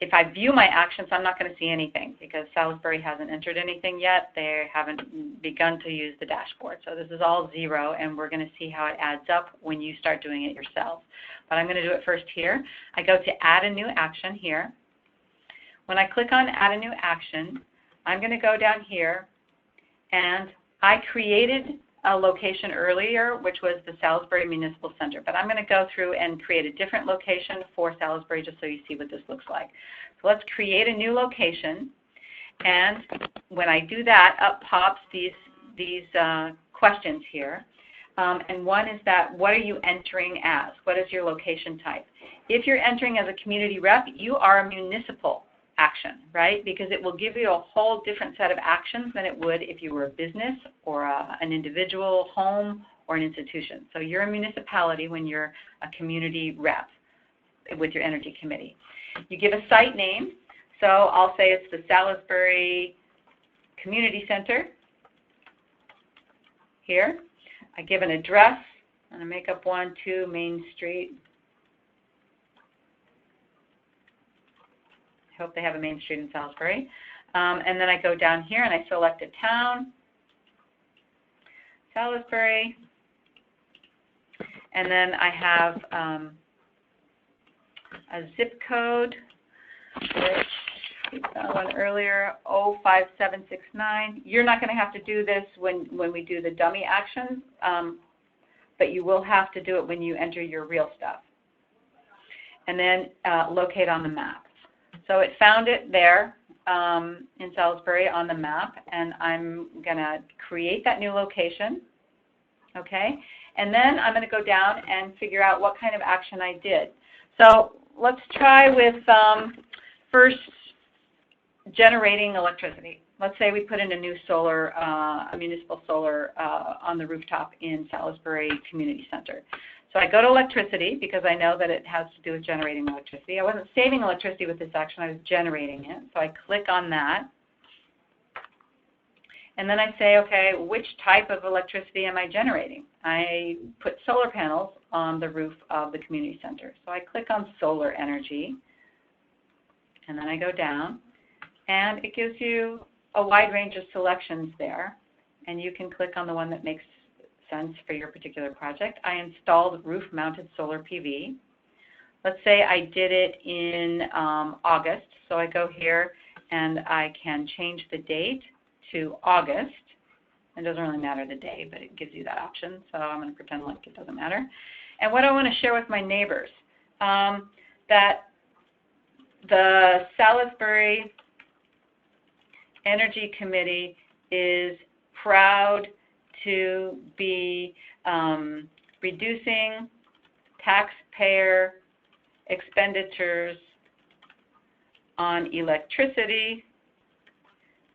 S1: if I view my actions, I'm not going to see anything because Salisbury hasn't entered anything yet. They haven't begun to use the dashboard. So this is all 0, and we're going to see how it adds up when you start doing it yourself. But I'm going to do it first here. I go to Add a New Action here. When I click on Add a New Action, I'm going to go down here, and I created a location earlier, which was the Salisbury Municipal Center, but I'm going to go through and create a different location for Salisbury just so you see what this looks like. So let's create a new location, and when I do that, up pops these questions here. And one is that, what are you entering as? What is your location type? If you're entering as a community rep, you are a municipal action, right? Because it will give you a whole different set of actions than it would if you were a business or an individual home or an institution. So you're a municipality when you're a community rep with your energy committee. You give a site name. So I'll say it's the Salisbury Community Center here. I give an address, and I make up 1-2 Main Street. I hope they have a Main Street in Salisbury. And then I go down here and I select a town, Salisbury. And then I have a zip code, which we found one earlier, 05769. You're not going to have to do this when we do the dummy actions, but you will have to do it when you enter your real stuff. And then locate on the map. So it found it there in Salisbury on the map, and I'm going to create that new location, okay? And then I'm going to go down and figure out what kind of action I did. So let's try with first generating electricity. Let's say we put in a new solar, a municipal solar on the rooftop in Salisbury Community Center. So I go to electricity because I know that it has to do with generating electricity. I wasn't saving electricity with this action, I was generating it. So I click on that. And then I say, okay, which type of electricity am I generating? I put solar panels on the roof of the community center. So I click on solar energy, and then I go down, and it gives you a wide range of selections there, and you can click on the one that makes sense for your particular project. I installed roof-mounted solar PV. Let's say I did it in August, so I go here and I can change the date to August. It doesn't really matter the day, but it gives you that option, so I'm going to pretend like it doesn't matter. And what I want to share with my neighbors, that the Salisbury Energy Committee is proud to be reducing taxpayer expenditures on electricity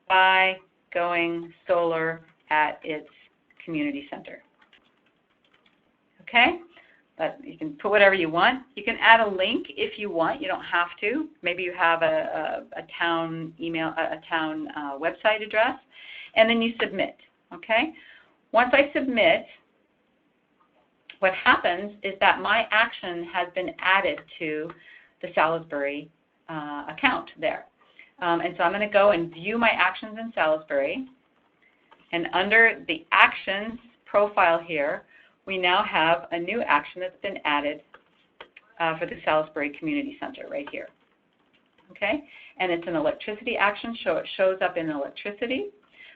S1: by going solar at its community center. Okay? But you can put whatever you want. You can add a link if you want. You don't have to. Maybe you have a town email, a town website address, and then you submit. Okay? Once I submit, what happens is that my action has been added to the Salisbury account there. And so I'm going to go and view my actions in Salisbury. And under the actions profile here, we now have a new action that's been added for the Salisbury Community Center right here. Okay? And it's an electricity action, so it shows up in electricity.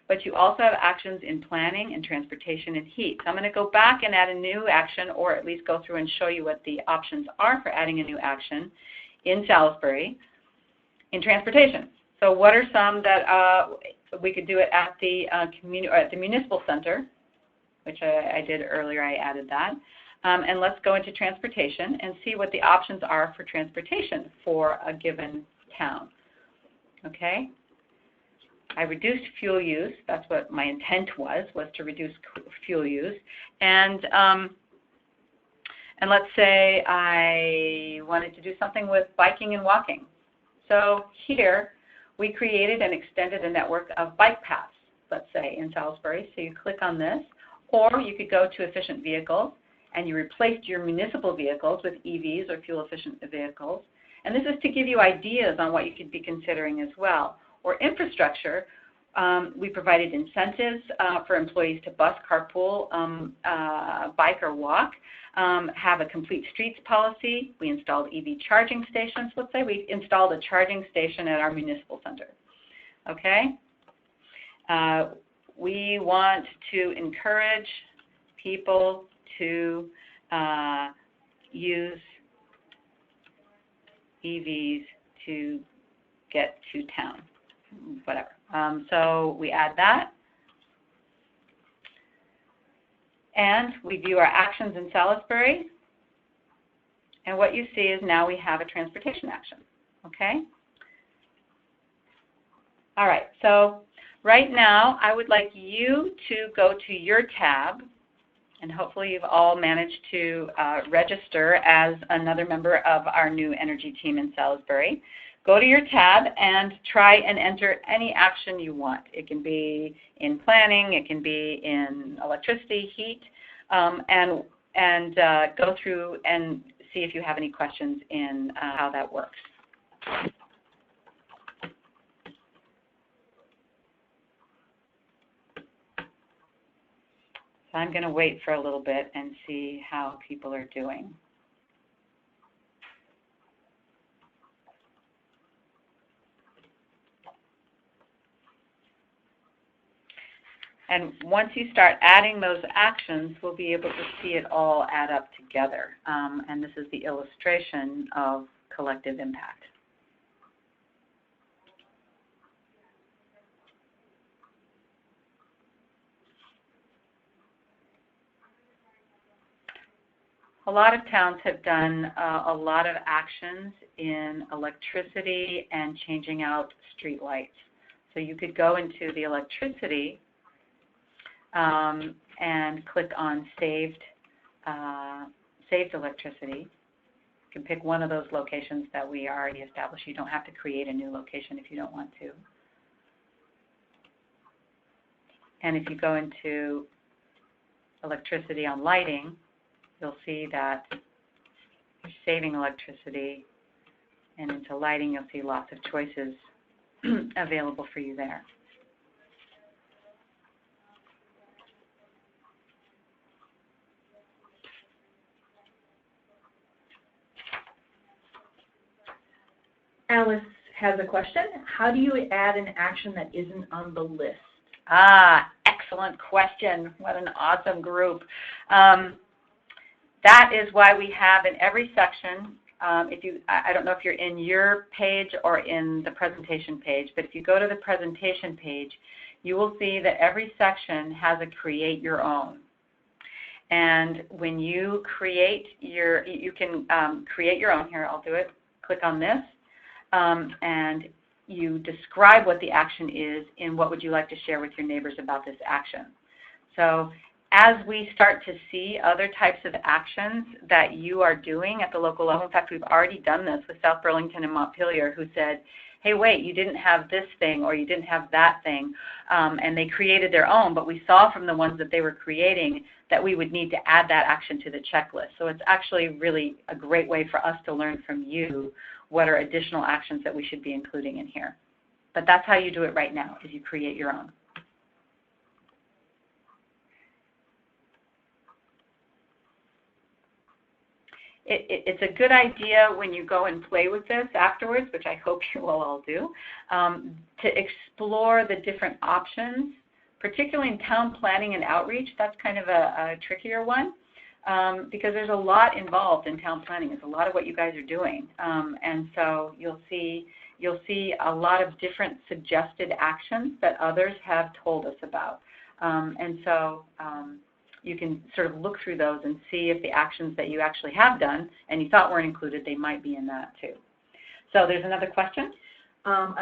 S1: But you also have actions in planning and transportation and heat. So I'm going to go back and add a new action, or at least go through and show you what the options are for adding a new action in Salisbury in transportation. So what are some that we could do it at the municipal center, which I did earlier. I added that. And let's go into transportation and see what the options are for transportation for a given town. Okay? I reduced fuel use. That's what my intent was to reduce fuel use. And let's say I wanted to do something with biking and walking. So here we created and extended a network of bike paths, let's say, in Salisbury. So you click on this, or you could go to efficient vehicles and you replaced your municipal vehicles with EVs or fuel-efficient vehicles. And this is to give you ideas on what you could be considering as well. Or infrastructure, we provided incentives for employees to bus, carpool, bike, or walk, have a complete streets policy. We installed EV charging stations. Let's say we installed a charging station at our municipal center. Okay? we want to encourage people to use EVs to get to town, whatever. So we add that. And we view our actions in Salisbury. And what you see is now we have a transportation action, okay? All right, so right now I would like you to go to your tab, and hopefully you've all managed to register as another member of our new energy team in Salisbury. Go to your tab and try and enter any action you want. It can be in planning, it can be in electricity, heat, and go through and see if you have any questions in how that works. So I'm going to wait for a little bit and see how people are doing. And once you start adding those actions, we'll be able to see it all add up together. And this is the illustration of collective impact. A lot of towns have done a lot of actions in electricity and changing out street lights. So you could go into the electricity and click on saved electricity. You can pick one of those locations that we already established. You don't have to create a new location if you don't want to. And if you go into electricity on lighting, you'll see that you're saving electricity, and into lighting you'll see lots of choices available for you there.
S2: Alice has a question. How do you add an action that isn't on the list?
S1: Excellent question. What an awesome group. That is why we have in every section, I don't know if you're in your page or in the presentation page, but if you go to the presentation page, you will see that every section has a create your own. And when you create you can create your own. Here, I'll do it. Click on this. And you describe what the action is and what would you like to share with your neighbors about this action. So as we start to see other types of actions that you are doing at the local level, in fact, we've already done this with South Burlington and Montpelier, who said, hey, wait, you didn't have this thing or you didn't have that thing, and they created their own, but we saw from the ones that they were creating that we would need to add that action to the checklist. So it's actually really a great way for us to learn from you what are additional actions that we should be including in here. But that's how you do it right now, is you create your own. It's a good idea when you go and play with this afterwards, which I hope you will all do, to explore the different options, particularly in town planning and outreach. That's kind of a trickier one because there's a lot involved in town planning. It's a lot of what you guys are doing. And so you'll see a lot of different suggested actions that others have told us about. And so you can sort of look through those and see if the actions that you actually have done and you thought weren't included, they might be in that too. So there's another question.
S2: From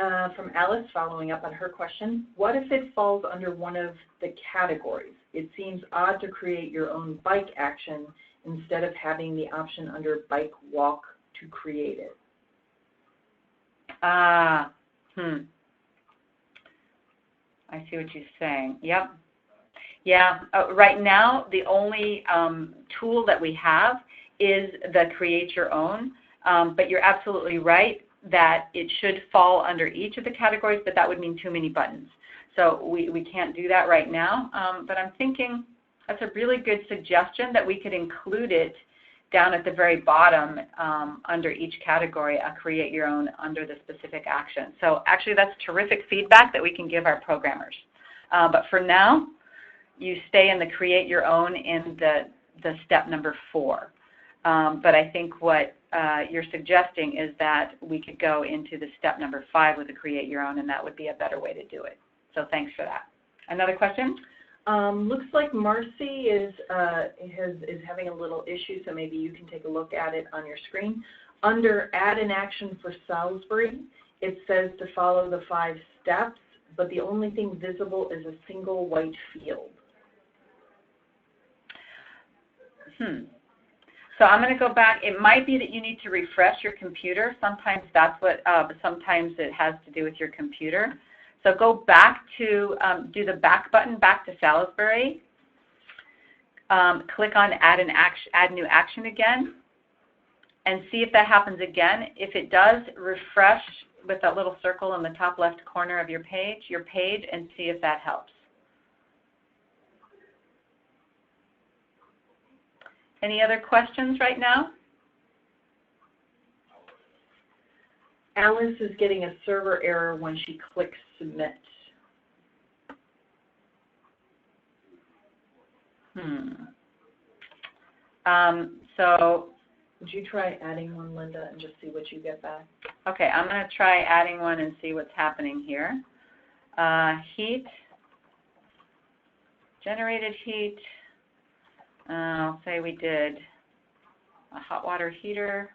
S2: Alice, following up on her question, what if it falls under one of the categories? It seems odd to create your own bike action instead of having the option under bike walk to create it.
S1: I see what you're saying. Yep. Yeah, right now the only tool that we have is the create your own, but you're absolutely right that it should fall under each of the categories, but that would mean too many buttons. So we can't do that right now, but I'm thinking that's a really good suggestion that we could include it down at the very bottom under each category, create your own under the specific action. So actually that's terrific feedback that we can give our programmers. But for now, you stay in the create your own in the step number 4. But I think what you're suggesting is that we could go into the step number 5 with the create your own, and that would be a better way to do it. So thanks for that. Another question?
S2: Looks like Marcy is having a little issue, so maybe you can take a look at it on your screen. Under add an action for Salisbury, it says to follow the 5 steps, but the only thing visible is a single white field.
S1: So I'm going to go back. It might be that you need to refresh your computer. Sometimes that's what, sometimes it has to do with your computer. So go back to, do the back button, back to Salisbury. Click on add new action again, and see if that happens again. If it does, refresh with that little circle in the top left corner of your page, and see if that helps. Any other questions right now?
S2: Alice is getting a server error when she clicks submit.
S1: So
S2: would you try adding one, Linda, and just see what you get back?
S1: Okay, I'm going to try adding one and see what's happening here. Heat, generated heat. I'll say we did a hot water heater,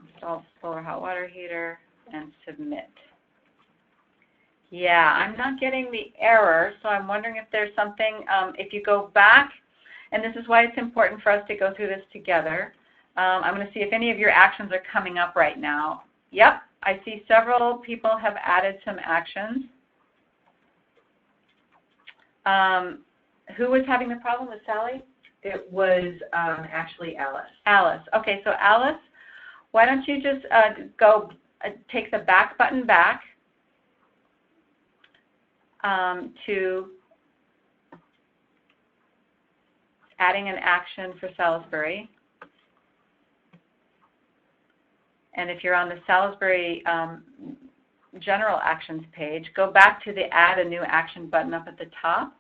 S1: install solar hot water heater, and submit. Yeah, I'm not getting the error, so I'm wondering if there's something, if you go back, and this is why it's important for us to go through this together. I'm going to see if any of your actions are coming up right now. Yep, I see several people have added some actions. Who was having the problem? Was Sally?
S2: It was actually Alice.
S1: Alice. Okay, so Alice, why don't you just take the back button back to adding an action for Salisbury. And if you're on the Salisbury General Actions page, go back to the Add a New Action button up at the top.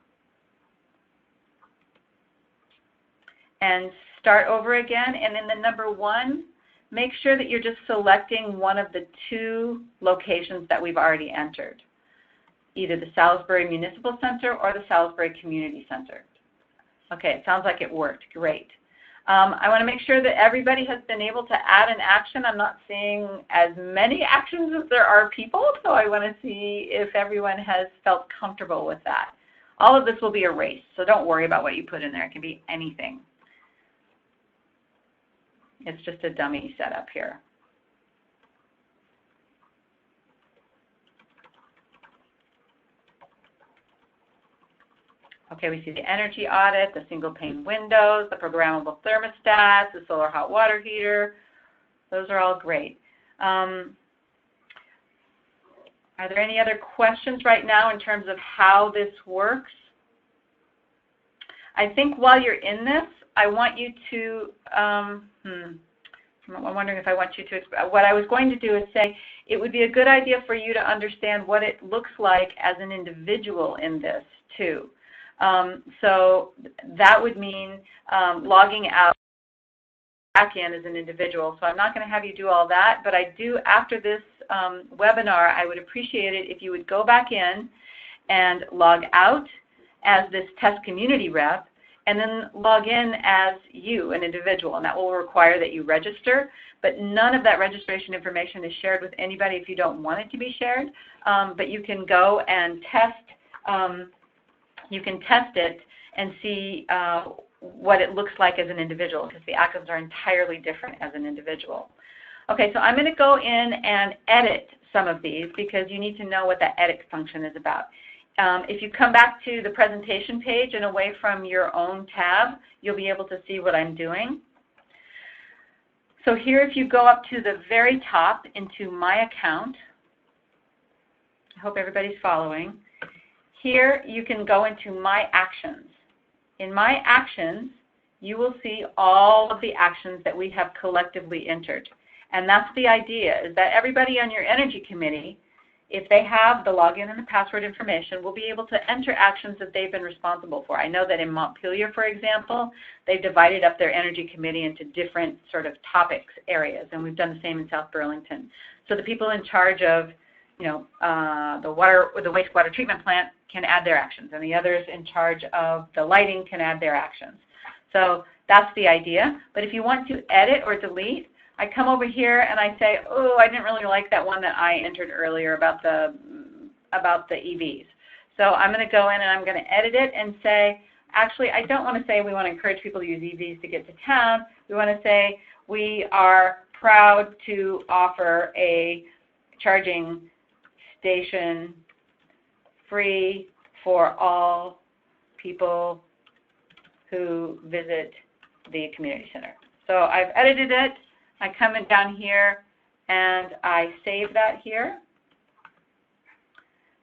S1: And start over again, and in the number 1, make sure that you're just selecting one of the 2 locations that we've already entered, either the Salisbury Municipal Center or the Salisbury Community Center. Okay, it sounds like it worked. Great. I want to make sure that everybody has been able to add an action. I'm not seeing as many actions as there are people, so I want to see if everyone has felt comfortable with that. All of this will be erased, so don't worry about what you put in there. It can be anything. It's just a dummy setup here. Okay, we see the energy audit, the single pane windows, the programmable thermostats, the solar hot water heater. Those are all great. Are there any other questions right now in terms of how this works? I think while you're in this, I want you to, I'm wondering if I want you to, what I was going to do is say, it would be a good idea for you to understand what it looks like as an individual in this too. So that would mean logging out back in as an individual. So I'm not going to have you do all that, but I do, after this webinar, I would appreciate it if you would go back in and log out as this test community rep, and then log in as you, an individual, and that will require that you register, but none of that registration information is shared with anybody if you don't want it to be shared, but you can go and test, you can test it and see what it looks like as an individual, because the actions are entirely different as an individual. Okay, so I'm going to go in and edit some of these because you need to know what that edit function is about. If you come back to the presentation page and away from your own tab, you'll be able to see what I'm doing. So here, if you go up to the very top into My Account, I hope everybody's following. Here, you can go into My Actions. In My Actions, you will see all of the actions that we have collectively entered. And that's the idea, is that everybody on your energy committee if they have the login and the password information, will be able to enter actions that they've been responsible for. I know that in Montpelier, for example, they've divided up their energy committee into different sort of topics areas, and we've done the same in South Burlington. So the people in charge of, you know, the wastewater treatment plant can add their actions, and the others in charge of the lighting can add their actions. So that's the idea. But if you want to edit or delete, I come over here and I say, oh, I didn't really like that one that I entered earlier about the EVs. So I'm going to go in and I'm going to edit it and say, actually, I don't want to say we want to encourage people to use EVs to get to town. We want to say we are proud to offer a charging station free for all people who visit the community center. So I've edited it. I come in down here and I save that here.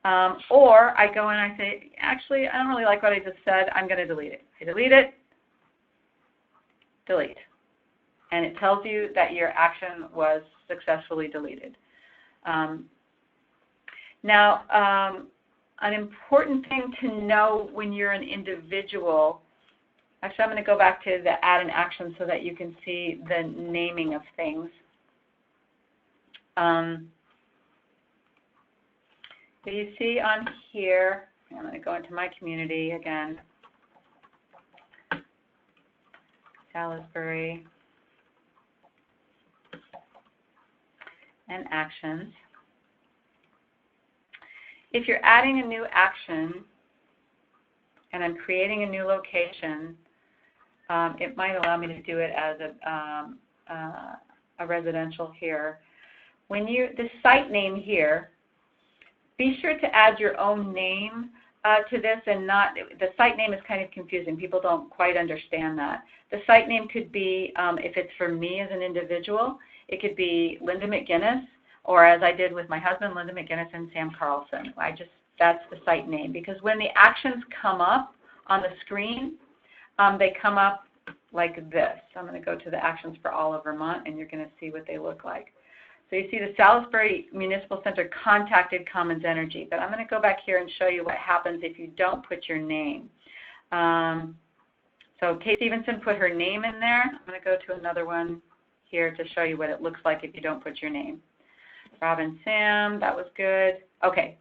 S1: Or I go in and I say, actually, I don't really like what I just said. I'm going to delete it. I delete it, delete. And it tells you that your action was successfully deleted. Now, an important thing to know when you're an individual, actually I'm going to go back to the add an action so that you can see the naming of things. So you see on here, I'm going to go into my community again, Salisbury, and actions. If you're adding a new action and I'm creating a new location, it might allow me to do it as a residential here. When the site name here, be sure to add your own name to this, and not, the site name is kind of confusing. People don't quite understand that. The site name could be, if it's for me as an individual, it could be Linda McGinnis, or as I did with my husband, Linda McGinnis and Sam Carlson. That's the site name, because when the actions come up on the screen, they come up like this. I'm going to go to the actions for all of Vermont, and you're going to see what they look like. So you see the Salisbury Municipal Center contacted Commons Energy, but I'm going to go back here and show you what happens if you don't put your name. So Kate Stevenson put her name in there. I'm going to go to another one here to show you what it looks like if you don't put your name. Robin Sam, that was good. Okay,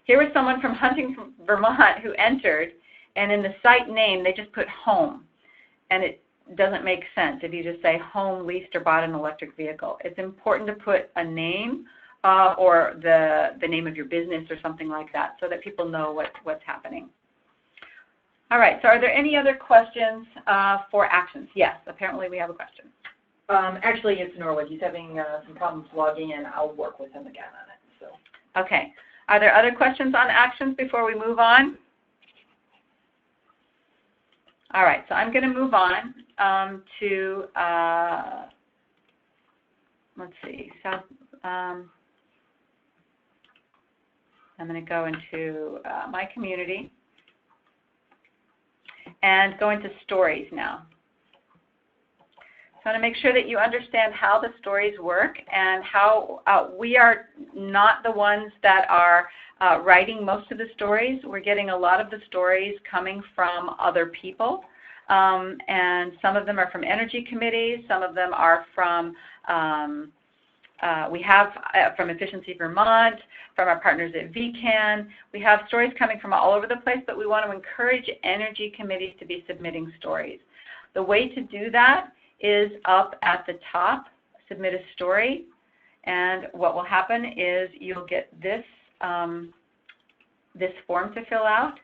S1: here was someone from Huntington, Vermont who entered, and in the site name they just put home, and it doesn't make sense if you just say home, leased, or bought an electric vehicle. It's important to put a name or the name of your business or something like that so that people know what's happening. All right, so are there any other questions for actions? Yes, apparently we have a question.
S2: Actually, it's Norwood. He's having some problems logging in. I'll work with him again on it. So.
S1: Okay. Are there other questions on actions before we move on? All right, so I'm going to move on to, let's see, I'm going to go into my community and go into stories now. So I want to make sure that you understand how the stories work and how we are not the ones that are writing most of the stories. We're getting a lot of the stories coming from other people, and some of them are from energy committees, some of them are from, we have from Efficiency Vermont, from our partners at VCAN. We have stories coming from all over the place, but we want to encourage energy committees to be submitting stories. The way to do that is up at the top, submit a story, and what will happen is you'll get this, this form to fill out,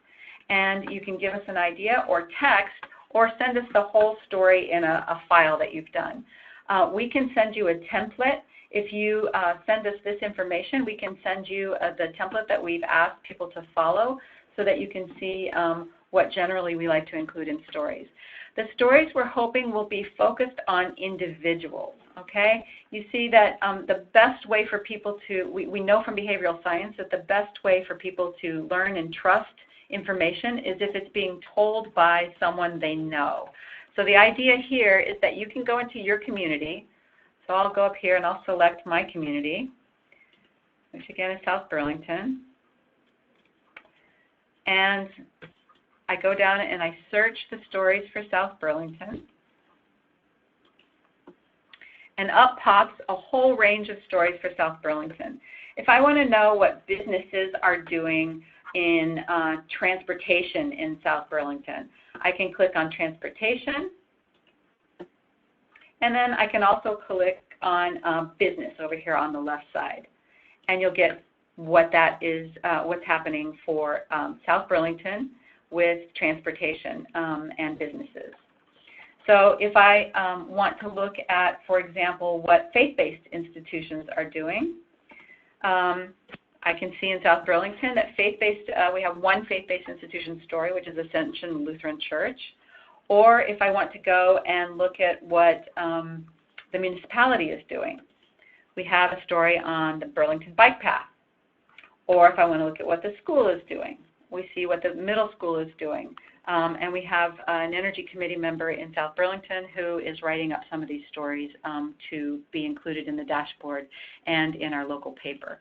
S1: and you can give us an idea or text or send us the whole story in a file that you've done. We can send you a template. If you send us this information, we can send you the template that we've asked people to follow so that you can see what generally we like to include in stories. The stories we're hoping will be focused on individuals, okay? You see that the best way for people to, we know from behavioral science that the best way for people to learn and trust information is if it's being told by someone they know. So the idea here is that you can go into your community. So I'll go up here and I'll select my community. which again is South Burlington. And I go down and I search the stories for South Burlington. And up pops a whole range of stories for South Burlington. If I want to know what businesses are doing in transportation in South Burlington, I can click on transportation. And then I can also click on business over here on the left side. And you'll get what that is, what's happening for South Burlington with transportation and businesses. So if I want to look at, for example, what faith-based institutions are doing, I can see in South Burlington that faith-based, we have one faith-based institution story, which is Ascension Lutheran Church. Or if I want to go and look at what the municipality is doing, we have a story on the Burlington Bike Path. Or if I want to look at what the school is doing, we see what the middle school is doing. And we have an energy committee member in South Burlington who is writing up some of these stories to be included in the dashboard and in our local paper.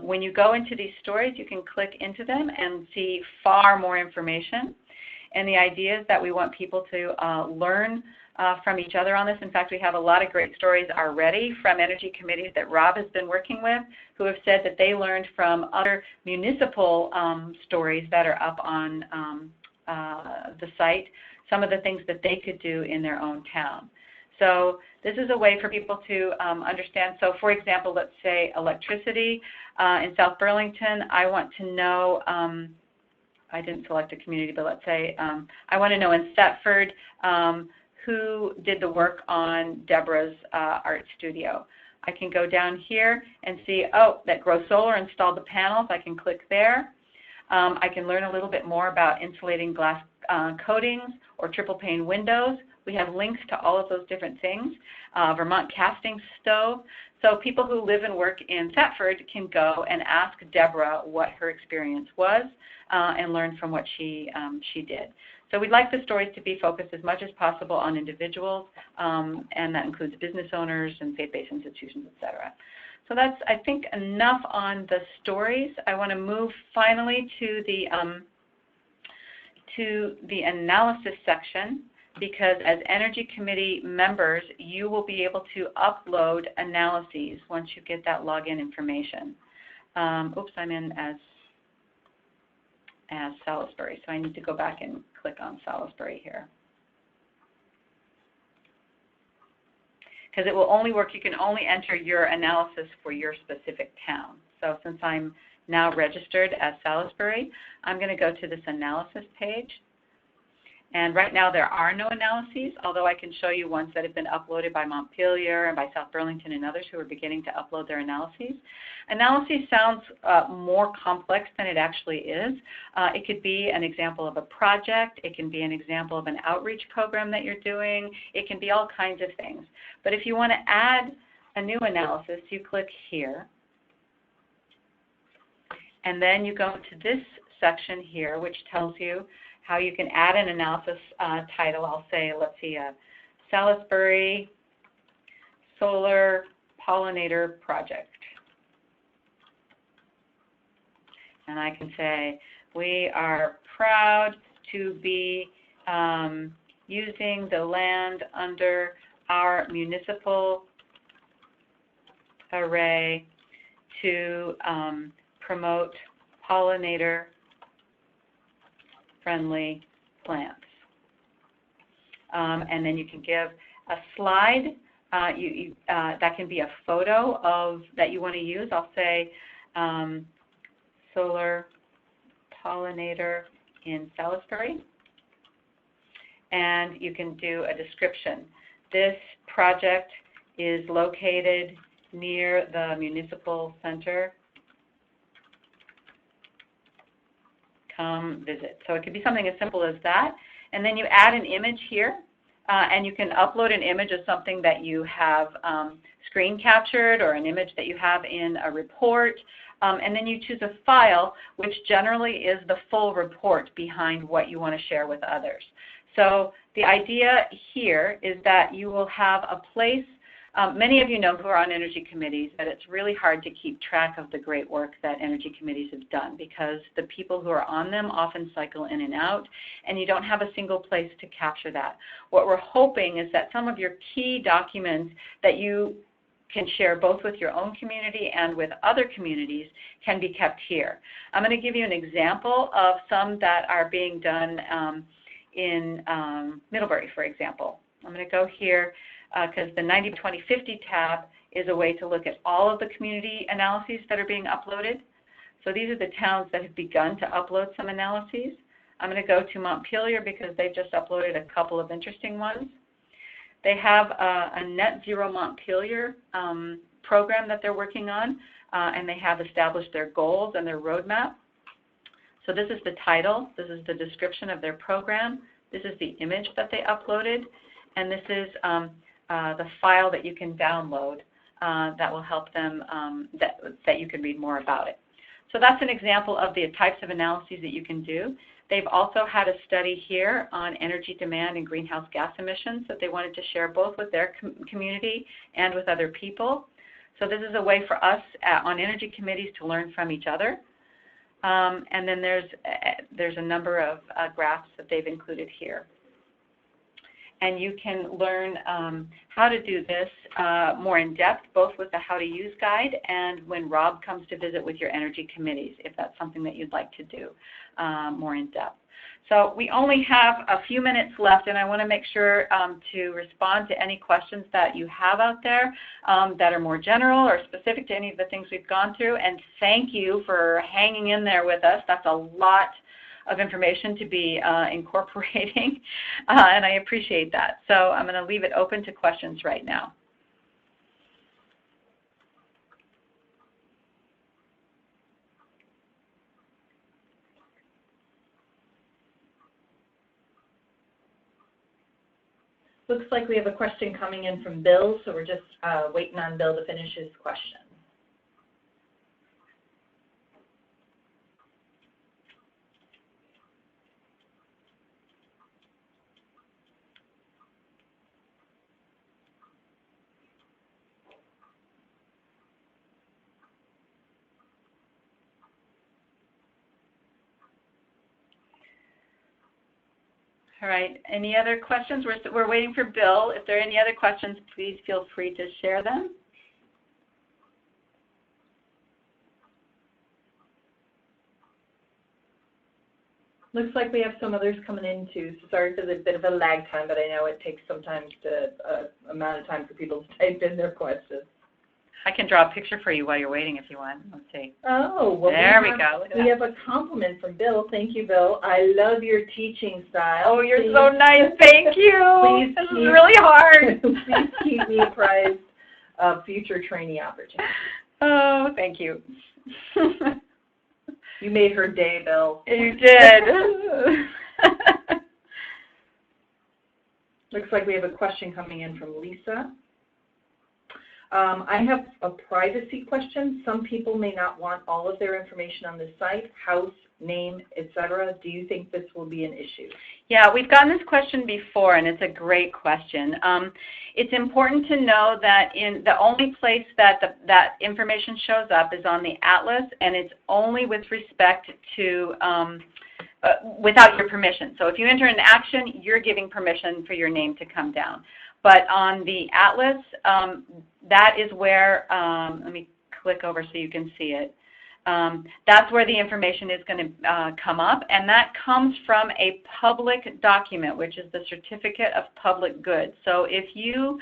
S1: When you go into these stories, you can click into them and see far more information. And the idea is that we want people to learn from each other on this. In fact, we have a lot of great stories already from energy committees that Rob has been working with who have said that they learned from other municipal stories that are up on the site, some of the things that they could do in their own town. So this is a way for people to understand. So for example, let's say electricity in South Burlington. I want to know, I didn't select a community, but let's say I want to know in Thetford who did the work on Deborah's art studio. I can go down here and see, oh, that Grow Solar installed the panels. I can click there. I can learn a little bit more about insulating glass coatings or triple pane windows. We have links to all of those different things. Vermont casting stove. So people who live and work in Thetford can go and ask Deborah what her experience was and learn from what she did. So we'd like the stories to be focused as much as possible on individuals, and that includes business owners and faith-based institutions, et cetera. So that's, I think, enough on the stories. I want to move finally to the analysis section, because as Energy Committee members, you will be able to upload analyses once you get that login information. Oops, I'm in as Salisbury, so I need to go back and click on Salisbury here. Because it will only work, you can only enter your analysis for your specific town. So since I'm now registered as Salisbury, I'm going to go to this analysis page. And right now there are no analyses, although I can show you ones that have been uploaded by Montpelier and by South Burlington and others who are beginning to upload their analyses. Analysis sounds more complex than it actually is. It could be an example of a project. It can be an example of an outreach program that you're doing. It can be all kinds of things. But if you want to add a new analysis, you click here. And then you go to this section here, which tells you how you can add an analysis title. I'll say, let's see, Salisbury Solar Pollinator Project. And I can say, we are proud to be using the land under our municipal array to promote pollinator-friendly plants. And then you can give a slide. That can be a photo of that you want to use. I'll say solar pollinator in Salisbury. And you can do a description. This project is located near the municipal center. Come visit. So it could be something as simple as that. And then you add an image here, and you can upload an image of something that you have screen captured or an image that you have in a report. And then you choose a file, which generally is the full report behind what you want to share with others. So the idea here is that you will have a place Many of you know who are on energy committees that it's really hard to keep track of the great work that energy committees have done because the people who are on them often cycle in and out, and you don't have a single place to capture that. What we're hoping is that some of your key documents that you can share both with your own community and with other communities can be kept here. I'm going to give you an example of some that are being done in Middlebury, for example. I'm going to go here because the 90/20/50 tab is a way to look at all of the community analyses that are being uploaded. So these are the towns that have begun to upload some analyses. I'm going to go to Montpelier because they've just uploaded a couple of interesting ones. They have a Net Zero Montpelier program that they're working on, and they have established their goals and their roadmap. So this is the title. This is the description of their program. This is the image that they uploaded, and this is the file that you can download that will help them, that you can read more about it. So that's an example of the types of analyses that you can do. They've also had a study here on energy demand and greenhouse gas emissions that they wanted to share both with their community and with other people. So this is a way for us on energy committees to learn from each other. And then there's a number of graphs that they've included here. And you can learn how to do this more in depth, both with the How to Use guide and when Rob comes to visit with your energy committees, if that's something that you'd like to do more in depth. So we only have a few minutes left, and I want to make sure to respond to any questions that you have out there that are more general or specific to any of the things we've gone through. And thank you for hanging in there with us. That's a lot of information to be incorporating, and I appreciate that. So I'm going to leave it open to questions right now.
S2: Looks like we have a question coming in from Bill, so we're just waiting on Bill to finish his question.
S1: All right, any other questions? We're waiting for Bill. If there are any other questions, please feel free to share them.
S2: Looks like we have some others coming in too. So sorry for the bit of a lag time, but I know it takes sometimes amount of time for people to type in their questions.
S1: I can draw a picture for you while you're waiting if you want. Let's see.
S2: Oh, well,
S1: there we go.
S2: We have a compliment from Bill. Thank you, Bill. I love your teaching style.
S1: Oh, you're so nice. Thank you. This is really hard.
S2: Please keep me apprised of future training opportunities.
S1: Oh, thank you.
S2: You made her day, Bill.
S1: You did.
S2: Looks like we have a question coming in from Lisa. I have a privacy question. Some people may not want all of their information on the site, house, name, etc. Do you think this will be an issue?
S1: Yeah, we've gotten this question before, and it's a great question. It's important to know that in the only place that that information shows up is on the atlas, and it's only with respect to without your permission. So if you enter an action, you're giving permission for your name to come down. But on the atlas, that is where, let me click over so you can see it. That's where the information is going to come up, and that comes from a public document, which is the Certificate of Public Good. So if you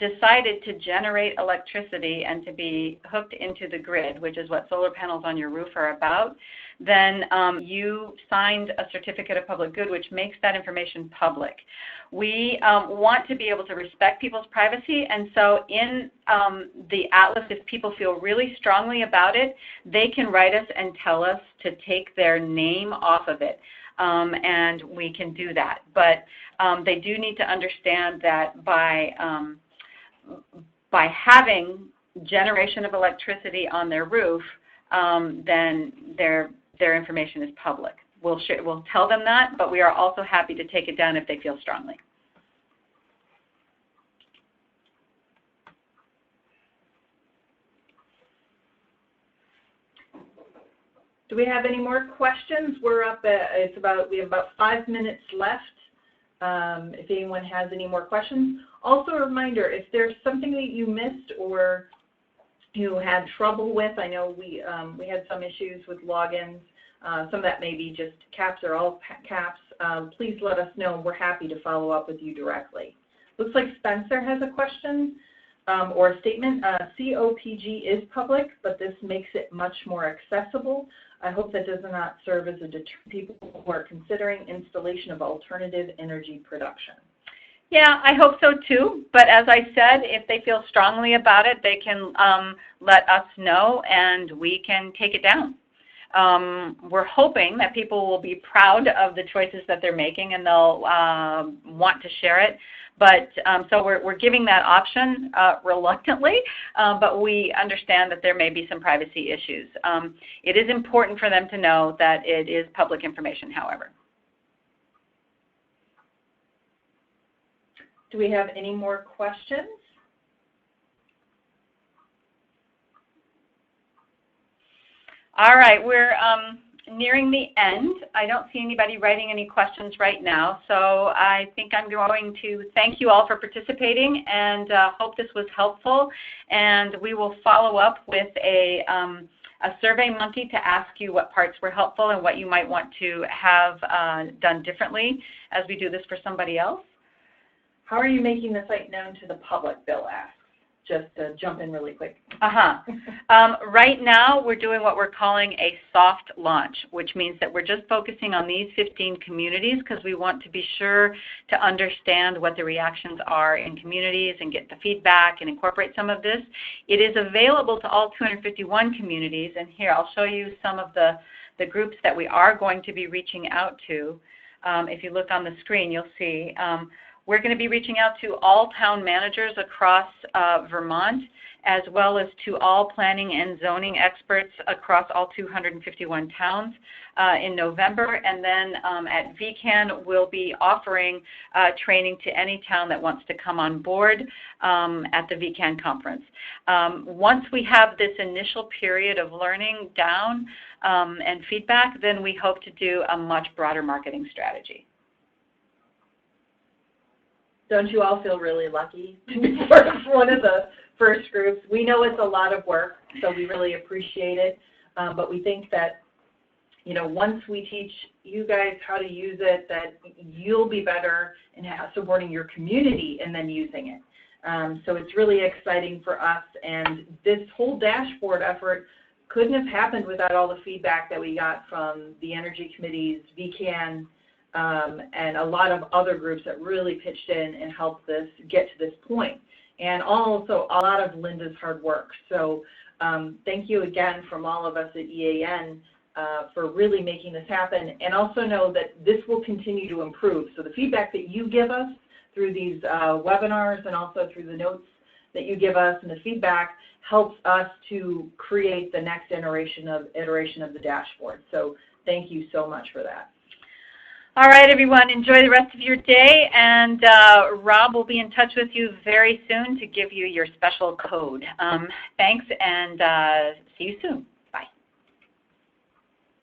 S1: decided to generate electricity and to be hooked into the grid, which is what solar panels on your roof are about, then you signed a Certificate of Public Good, which makes that information public. We want to be able to respect people's privacy, and so in the atlas, if people feel really strongly about it, they can write us and tell us to take their name off of it, and we can do that. But they do need to understand that by having generation of electricity on their roof, then their information is public. We'll tell them that, but we are also happy to take it down if they feel strongly.
S2: Do we have any more questions? We're up at, we have about 5 minutes left. If anyone has any more questions. Also a reminder, if there's something that you missed or you had trouble with, I know we had some issues with logins. Some of that may be just caps or all caps. Please let us know. We're happy to follow up with you directly. Looks like Spencer has a question or a statement. COPG is public, but this makes it much more accessible. I hope that does not serve as a deterrent to people who are considering installation of alternative energy production.
S1: Yeah, I hope so too. But as I said, if they feel strongly about it, they can let us know and we can take it down. We're hoping that people will be proud of the choices that they're making and they'll want to share it. But so we're giving that option reluctantly, but we understand that there may be some privacy issues. It is important for them to know that it is public information, however.
S2: Do we have any more questions?
S1: All right, we're nearing the end. I don't see anybody writing any questions right now, so I think I'm going to thank you all for participating and hope this was helpful. And we will follow up with a survey monkey to ask you what parts were helpful and what you might want to have done differently as we do this for somebody else.
S2: How are you making the site known to the public, Bill asks, just to jump in really quick.
S1: Right now, we're doing what we're calling a soft launch, which means that we're just focusing on these 15 communities because we want to be sure to understand what the reactions are in communities and get the feedback and incorporate some of this. It is available to all 251 communities, and here I'll show you some of the groups that we are going to be reaching out to. If you look on the screen, you'll see we're going to be reaching out to all town managers across Vermont, as well as to all planning and zoning experts across all 251 towns in November. And then at VCAN, we'll be offering training to any town that wants to come on board at the VCAN conference. Once we have this initial period of learning down and feedback, then we hope to do a much broader marketing strategy.
S2: Don't you all feel really lucky to be part of one of the first groups? We know it's a lot of work, so we really appreciate it. But we think that, you know, once we teach you guys how to use it, that you'll be better in supporting your community and then using it. So it's really exciting for us. And this whole dashboard effort couldn't have happened without all the feedback that we got from the energy committees, VCAN, and a lot of other groups that really pitched in and helped this get to this point. And also a lot of Linda's hard work. So thank you again from all of us at EAN for really making this happen. And also know that this will continue to improve. So the feedback that you give us through these webinars and also through the notes that you give us and the feedback helps us to create the next iteration of the dashboard. So thank you so much for that.
S1: All right, everyone, enjoy the rest of your day, and Rob will be in touch with you very soon to give you your special code. Thanks, and see you soon.